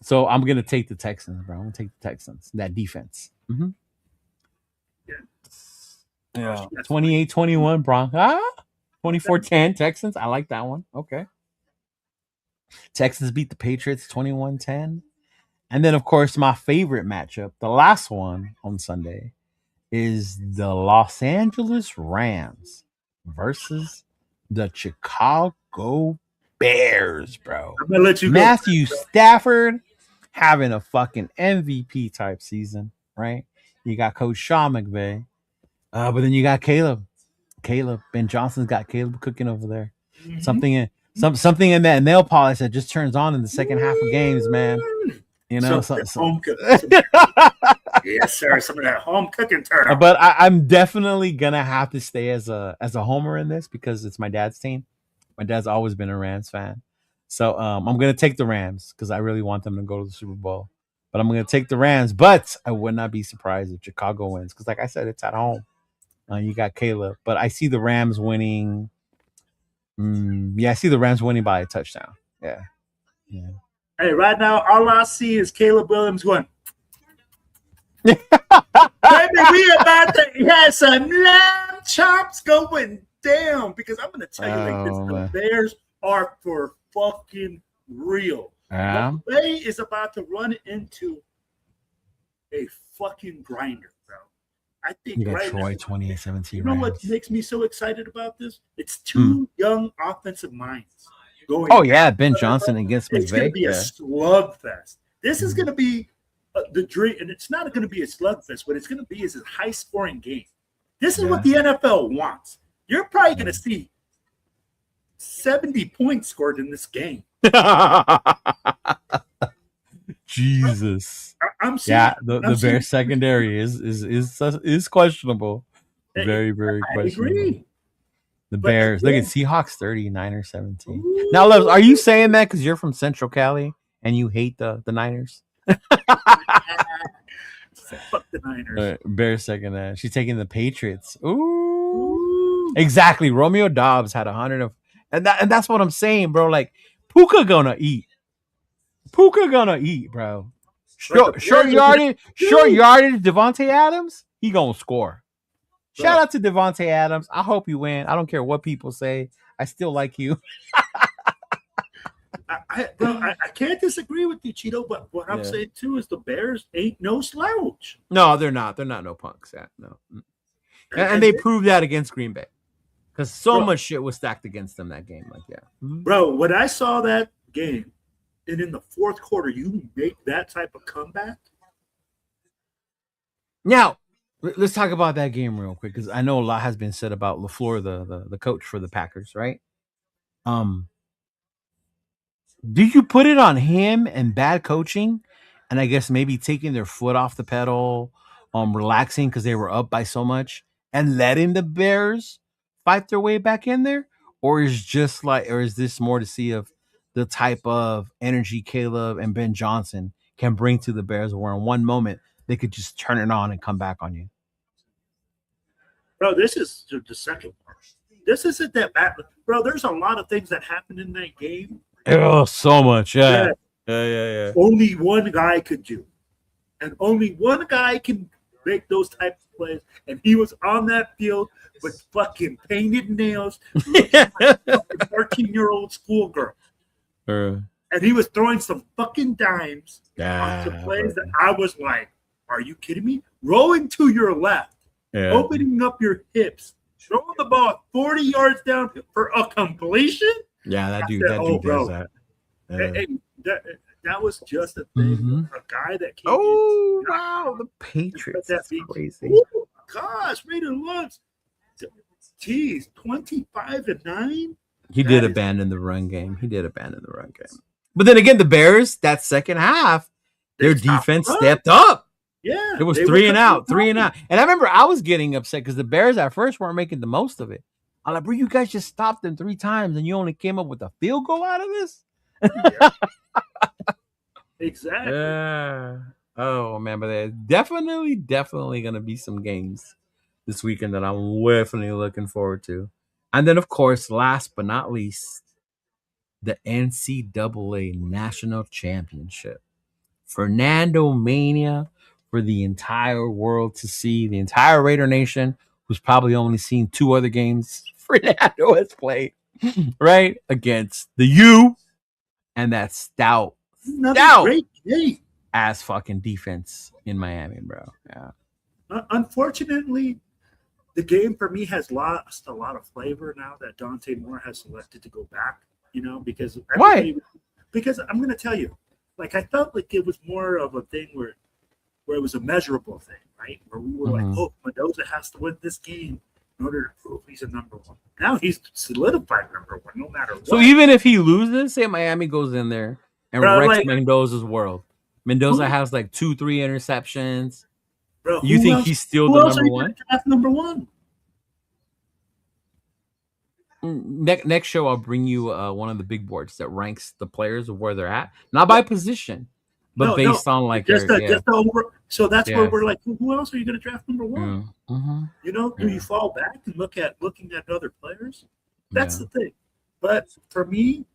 So I'm gonna take the Texans, bro. I'm gonna take the Texans. That defense. Mm-hmm. Yeah. 28-21 Broncos. 24-10 Texans. I like that one. Okay. Texans beat the Patriots 21-10. And then, of course, my favorite matchup, the last one on Sunday, is the Los Angeles Rams versus the Chicago Bears, bro. I'm gonna let you Matthew Stafford having a fucking MVP type season, right? You got Coach Sean McVay. But then you got Caleb. Ben Johnson's got Caleb cooking over there. Mm-hmm. Something in that nail polish that just turns on in the second half of games, man. You know, home cooking. Yes, sir. Some of that home cooking turn. But I'm definitely gonna have to stay as a homer in this because it's my dad's team. My dad's always been a Rams fan, so I'm gonna take the Rams because I really want them to go to the Super Bowl. But I'm gonna take the Rams. But I would not be surprised if Chicago wins because, like I said, it's at home. You got Caleb, but I see the Rams winning. I see the Rams winning by a touchdown. Yeah. Hey, right now, all I see is Caleb Williams going. Baby, we about to have some lamb chops going down because I'm going to tell you like this: the Bears are for fucking real. McVay is about to run into a fucking grinder. I think you got Troy 28-17. You know what makes me so excited about this? It's two young offensive minds going. Oh yeah, Ben Johnson against McVay. It's going to be a slugfest. This is going to be the dream, and it's not going to be a slugfest. What it's going to be is a high-scoring game. This is what the NFL wants. you're probably going to see 70 points scored in this game. Jesus. I'm serious. The Bears secondary is questionable. Very, very questionable. I agree. The Bears. Look at Seahawks 30, Niners 17. Ooh. Now, Loves, are you saying that because you're from Central Cali and you hate the Niners? Fuck the Niners. Bears second. She's taking the Patriots. Ooh. Exactly. Romeo Dobbs had 100 of, and that's what I'm saying, bro. Like Puka gonna eat, bro. Short yardage. Devontae Adams, he gonna score. Shout out to Devontae Adams. I hope you win. I don't care what people say. I still like you. I can't disagree with you, Cheeto, but what I'm saying too is the Bears ain't no slouch. No, they're not. They're not no punks. No. And they proved that against Green Bay. Because so much shit was stacked against them that game. Like, Bro, when I saw that game, and in the fourth quarter, you make that type of comeback. Now, let's talk about that game real quick, because I know a lot has been said about LaFleur, the coach for the Packers, right? Did you put it on him and bad coaching, and I guess maybe taking their foot off the pedal, relaxing because they were up by so much, and letting the Bears fight their way back in there? Or is this more to see of the type of energy Caleb and Ben Johnson can bring to the Bears, where in one moment they could just turn it on and come back on you? Bro, this is the second part. This isn't that bad. Bro, there's a lot of things that happened in that game. Oh, so much. Yeah. Only one guy could do. And only one guy can make those types of plays. And he was on that field with fucking painted nails, looking like a 13-year-old schoolgirl. And he was throwing some fucking dimes on some plays that I was like, are you kidding me? Rolling to your left, opening up your hips, throwing the ball 40 yards down for a completion? Yeah, that dude does that. Hey, that was just a thing. Mm-hmm. A guy that came in. Wow, the Patriots. That's crazy. Oh, gosh, Raider Lutz. Geez, 25-9. He did abandon the run game. But then again, the Bears, that second half, their defense stepped up. Yeah. It was 3 and out. And I remember I was getting upset because the Bears at first weren't making the most of it. I'm like, bro, you guys just stopped them 3 times and you only came up with a field goal out of this? Yeah. Exactly. Yeah. Oh, man, but there's definitely going to be some games this weekend that I'm definitely looking forward to. And then, of course, last but not least, the NCAA National Championship. Fernando Mania for the entire world to see, the entire Raider Nation, who's probably only seen 2 other games Fernando has played, right? Against the U and that stout great game ass fucking defense in Miami, bro. Yeah. Unfortunately, the game for me has lost a lot of flavor now that Dante Moore has selected to go back, because why? Because I'm going to tell you, like, I felt like it was more of a thing where it was a measurable thing, right? Where we were like, oh, Mendoza has to win this game in order to prove he's a number 1. Now he's solidified number 1, no matter what. So even if he loses, say Miami goes in there and wrecks Mendoza's world. Mendoza has like 2-3 interceptions. Bro, you think he's still the number 1? Number 1. Next show, I'll bring you one of the big boards that ranks the players of where they're at, not by position, but based on like just over. So that's where we're like, who else are you going to draft number 1? Mm-hmm. Do you fall back and looking at other players? That's the thing. But for me,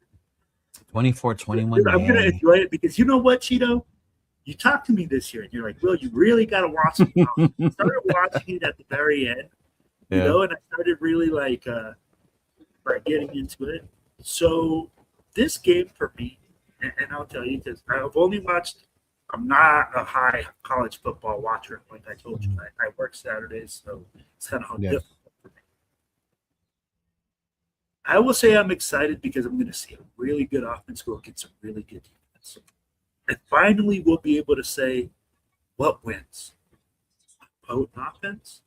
24-21. I'm going to enjoy it because you know what, Cheeto? You talked to me this year and you're like, Will, you really got to watch it. I started watching it at the very end, and I started really like getting into it. So this game for me, and I'll tell you because I've only watched. I'm not a high college football watcher, like I told you. I work Saturdays, so it's kind of difficult for me. I will say I'm excited because I'm going to see a really good offense go against a really good defense. And finally, we'll be able to say what wins. Potent offense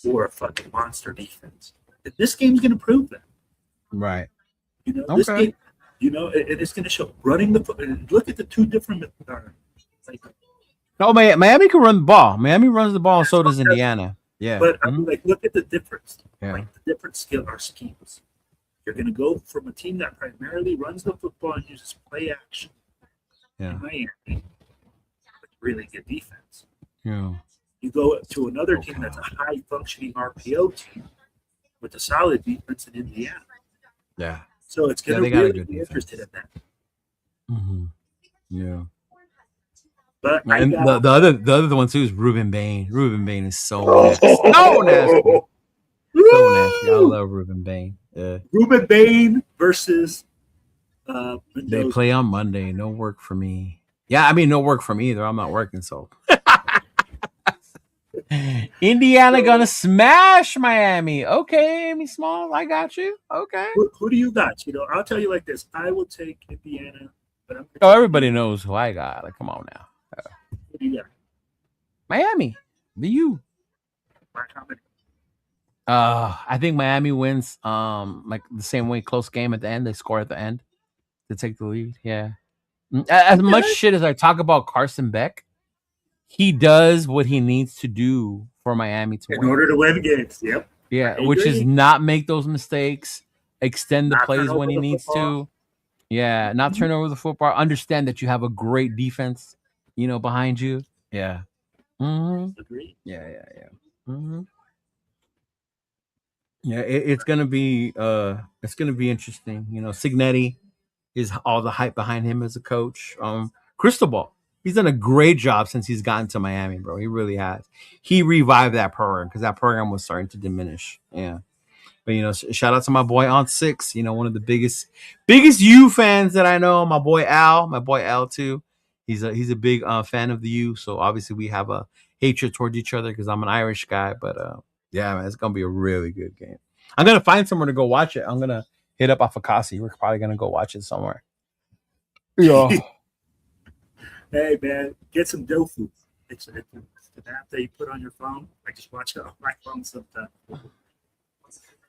or a fucking monster defense. This game's going to prove that. Right. This game, it's going to show running the foot. Look at the two different. Miami can run the ball. Miami runs the ball, and so does Indiana. Yeah. But I mean, look at the difference. Yeah. Like the different schemes. You're going to go from a team that primarily runs the football and uses play action. Yeah. Miami, with really good defense. Yeah. You go to another team that's a high functioning RPO team with a solid defense in Indiana. Yeah. So it's going to really be interested in that. Mm-hmm. Yeah. But the other one too is Ruben Bain. Ruben Bain is so nasty. So nasty. So nasty. I love Ruben Bain. Yeah. Ruben Bain versus Mendoza. They play on Monday. No work for me. Yeah, I mean no work for me either. I'm not working, so Indiana gonna smash Miami. Okay, Amy Small, I got you. Okay. Who do you got? I'll tell you like this. I will take Indiana, but everybody knows who I got. Like, come on now. Who do you got? Miami. The U. How many? I think Miami wins. Like the same way, close game at the end. They score at the end to take the lead. Yeah. As much shit as I talk about Carson Beck, he does what he needs to do for Miami to win. In order to win games. Yep. Yeah, which is not make those mistakes, extend the plays when he needs to. Yeah, not turn over the football. Understand that you have a great defense, behind you. Yeah. Mm-hmm. Agreed. Yeah. Mm-hmm. Yeah, it's gonna be interesting. Signetti is all the hype behind him as a coach. Cristobal, he's done a great job since he's gotten to Miami, bro. He really has. He revived that program because that program was starting to diminish. Yeah. But shout out to my boy Aunt Six, one of the biggest U fans that I know. My boy Al too. He's a big fan of the U. So obviously we have a hatred towards each other because I'm an Irish guy. But yeah, man, it's gonna be a really good game. I'm gonna find somewhere to go watch it. I'm gonna hit up Afakasi. We're probably gonna go watch it somewhere. Yeah. Hey man, get some tofu. It's an app that you put on your phone. I just watch it on my phone sometimes.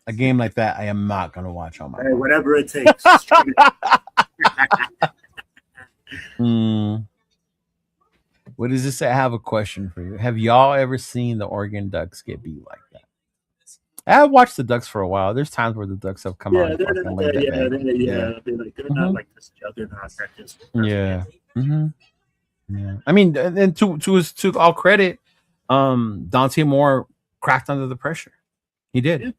A game like that, I am not gonna watch on my phone. Whatever it takes. What does this say? I have a question for you. Have y'all ever seen the Oregon Ducks get beat like that? I've watched the Ducks for a while. There's times where the Ducks have come out. They're not like this juggernaut that just. Yeah. Mm-hmm. Yeah. I mean, and to all credit, Dante Moore cracked under the pressure. He did. Yeah.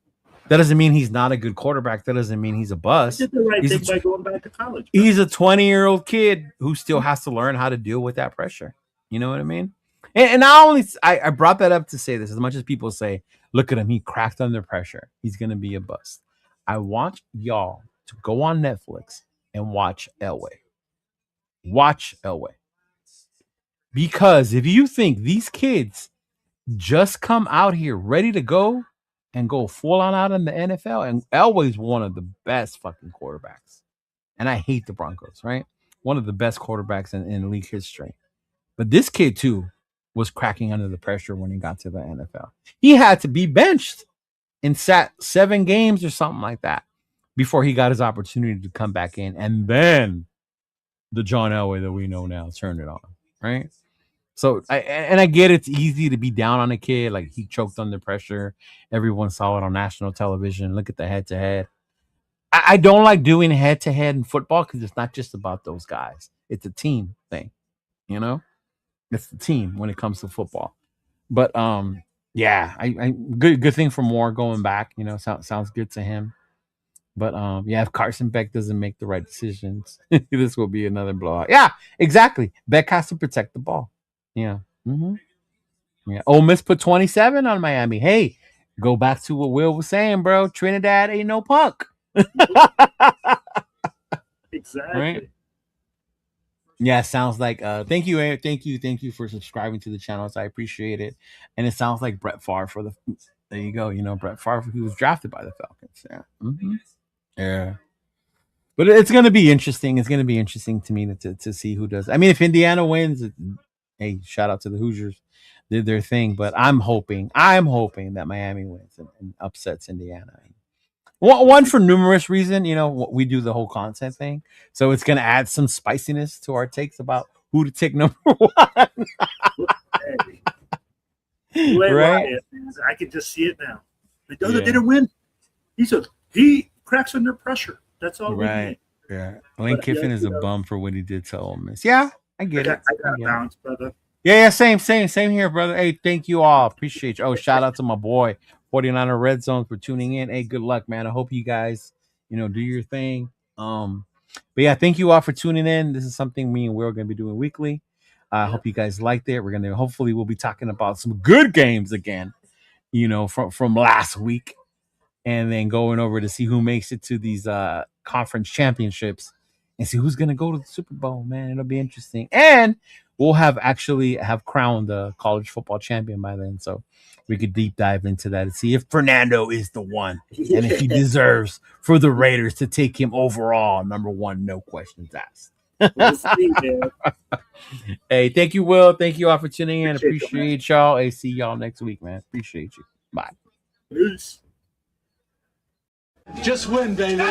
That doesn't mean he's not a good quarterback. That doesn't mean he's a bust. He did the right thing by going back to college. Bro. He's a 20-year-old kid who still has to learn how to deal with that pressure. You know what I mean? And I brought that up to say this. As much as people say, look at him, he cracked under pressure, he's going to be a bust. I want y'all to go on Netflix and watch Elway. Watch Elway. Because if you think these kids just come out here ready to go and go full on out in the NFL, and Elway's one of the best fucking quarterbacks. And I hate the Broncos, right? One of the best quarterbacks in league history. But this kid, too, was cracking under the pressure when he got to the NFL. He had to be benched and sat 7 games or something like that before he got his opportunity to come back in. And then the John Elway that we know now turned it on, right? So, I get it's easy to be down on a kid. Like, he choked under pressure. Everyone saw it on national television. Look at the head-to-head. I don't like doing head-to-head in football because it's not just about those guys. It's a team thing, It's the team when it comes to football. But, yeah, good thing for Moore going back. Sounds good to him. But, yeah, if Carson Beck doesn't make the right decisions, this will be another blowout. Yeah, exactly. Beck has to protect the ball. Yeah. Mm-hmm. Yeah. Ole Miss put 27 on Miami. Hey, go back to what Will was saying, bro. Trinidad ain't no punk. Exactly. Right? Yeah, sounds like thank you, Eric. Thank you for subscribing to the channels. I appreciate it. And it sounds like Brett Favre there you go. Brett Favre, he was drafted by the Falcons. Yeah. Mm-hmm. Yeah. But it's gonna be interesting. It's gonna be interesting to me to see who does. I mean, if Indiana wins, hey, shout out to the Hoosiers, did their thing. But I'm hoping that Miami wins and upsets Indiana. One for numerous reasons. We do the whole content thing, so it's gonna add some spiciness to our takes about who to take number one. Right? I can just see it now. Mendoza didn't win. He cracks under pressure. That's all. Right. Yeah. Lane Kiffin is a bum for what he did to Ole Miss. Yeah, I get it. I got balance, brother. Yeah, same here, brother. Hey, thank you all. Appreciate you. Oh, shout out to my boy 49er Red Zone for tuning in. Hey, good luck, man. I hope you guys, do your thing. But yeah, thank you all for tuning in. This is something me and Will are going to be doing weekly. I hope you guys liked it. Hopefully we'll be talking about some good games again, from last week, and then going over to see who makes it to these conference championships and see who's going to go to the Super Bowl, man. It'll be interesting. And we'll have crowned the college football champion by then. So we could deep dive into that and see if Fernando is the one and if he deserves for the Raiders to take him overall number one, no questions asked. We'll see, man. Hey, thank you, Will. Thank you all for tuning in. Appreciate y'all. Hey, see y'all next week, man. Appreciate you. Bye. Peace. Just win, baby.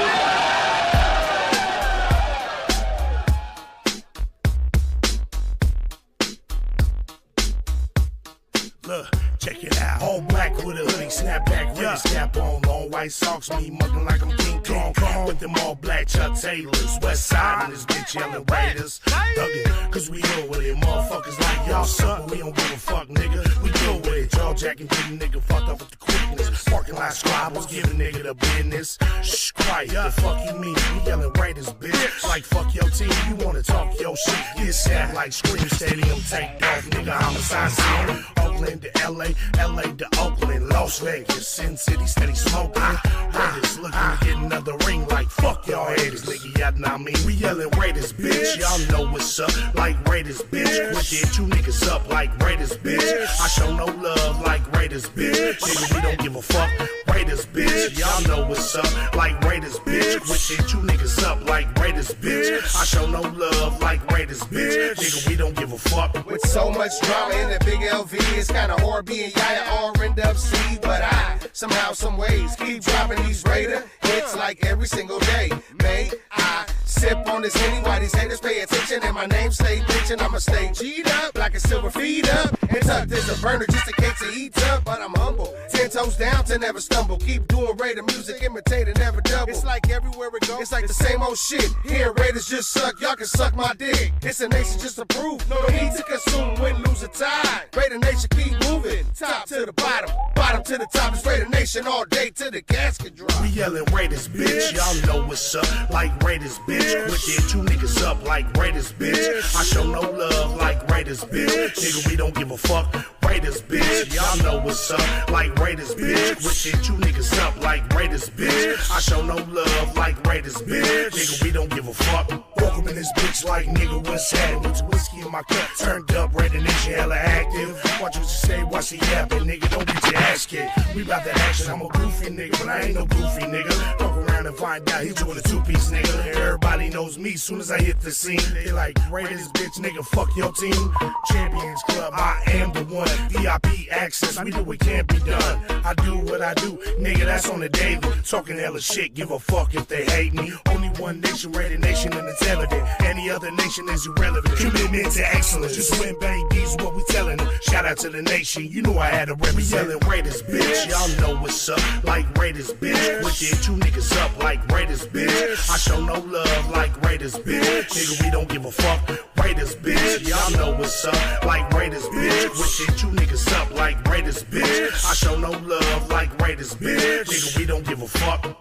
Look, check it out. All black with a hoodie, snapback, with his cap on. Long white socks, me mugging like I'm King Kong. With them all black Chuck Taylors. West side and this bitch yelling Raiders. Thuggin', cause we deal with it. Motherfuckers like y'all suck, but we don't give a fuck, nigga. We deal with it. Jaw jacking, getting nigga fucked up with the quickness. Parking lot squabbles, giving nigga the business. Shh, quiet, the fuck you mean? We yelling Raiders, bitch. Like fuck your team, you wanna talk your shit. Get sad like Scream Stadium, take off, nigga. Homicide scene. Oakland to LA, LA to Oakland, Las Vegas, Sin City, steady smoking. Raiders looking to get another ring like fuck y'all haters, nigga, y'all know what I mean. We yelling Raiders, bitch, y'all know what's up, like Raiders, bitch. Quit it, you niggas up like Raiders, bitch. I show no love like Raiders, bitch. Nigga, we don't give a fuck, Raiders, bitch. Y'all know what's up, like Raiders, bitch. Quit it, you niggas up like Raiders, bitch. I show no love like Raiders, bitch. Nigga, we don't give a fuck. With so much drama in the big LV, it's kinda hard being Yaya or end up C, but I somehow, some ways keep dropping these Raider hits like every single day. May I sip on this Henny while these haters pay attention and my name stay bitchin'. I'ma stay G'd up like a silver feed up and tucked as a burner just in case it eats up. But I'm humble, 10 toes down to never stumble. Keep doing Raider music, imitate and never double. It's like everywhere it goes, it's like the same old shit. Here Raiders just suck, y'all can suck my dick. It's a nation just to prove, no need to consume, win, lose a tie. Raider Nation keep moving, top to the bottom, bottom to the top. It's Raider Nation all day till the casket drop. We yelling Raiders, bitch. Y'all know what's up, like Raiders, bitch. Quit it, two niggas up like Raiders, bitch. I show no love like Raiders, bitch. Nigga, we don't give a fuck, Raiders, bitch. Y'all know what's up, like Raiders, bitch. Quit it, two niggas up like Raiders, bitch. I show no love like Raiders, bitch. Nigga, we don't give a fuck. Welcome in this bitch like nigga, what's happening? With whiskey in my cup, turned up, Raider Nation hella active. Watch what you say, watch the yapping, nigga, don't get your ass kicked. We bout that action, I'm a goofy nigga, but I ain't no goofy nigga. Fuck around and find out he's doing a two-piece nigga. Everybody knows me soon as I hit the scene. They like, Raiders, bitch, nigga, fuck your team. Champions Club, I am the one. VIP access, we do what can't be done. I do what I do, nigga, that's on the daily. Talking hella shit, give a fuck if they hate me. Only one nation, Raider Nation, and it's evident. Any other nation is irrelevant. Commitment to excellence, just win, babies, what we telling them. Shout out to the nation, you know I had to represent. We yelling Raiders, bitch, y'all know what's up, like Raiders, bitch. Quit it, two niggas up like Raiders, bitch. I show no love like Raiders, bitch. Nigga, we don't give a fuck, Raiders, bitch. Y'all know what's up, like Raiders, bitch. Quit it, two niggas up like Raiders, bitch. I show no love like Raiders, bitch. Nigga, we don't give a fuck.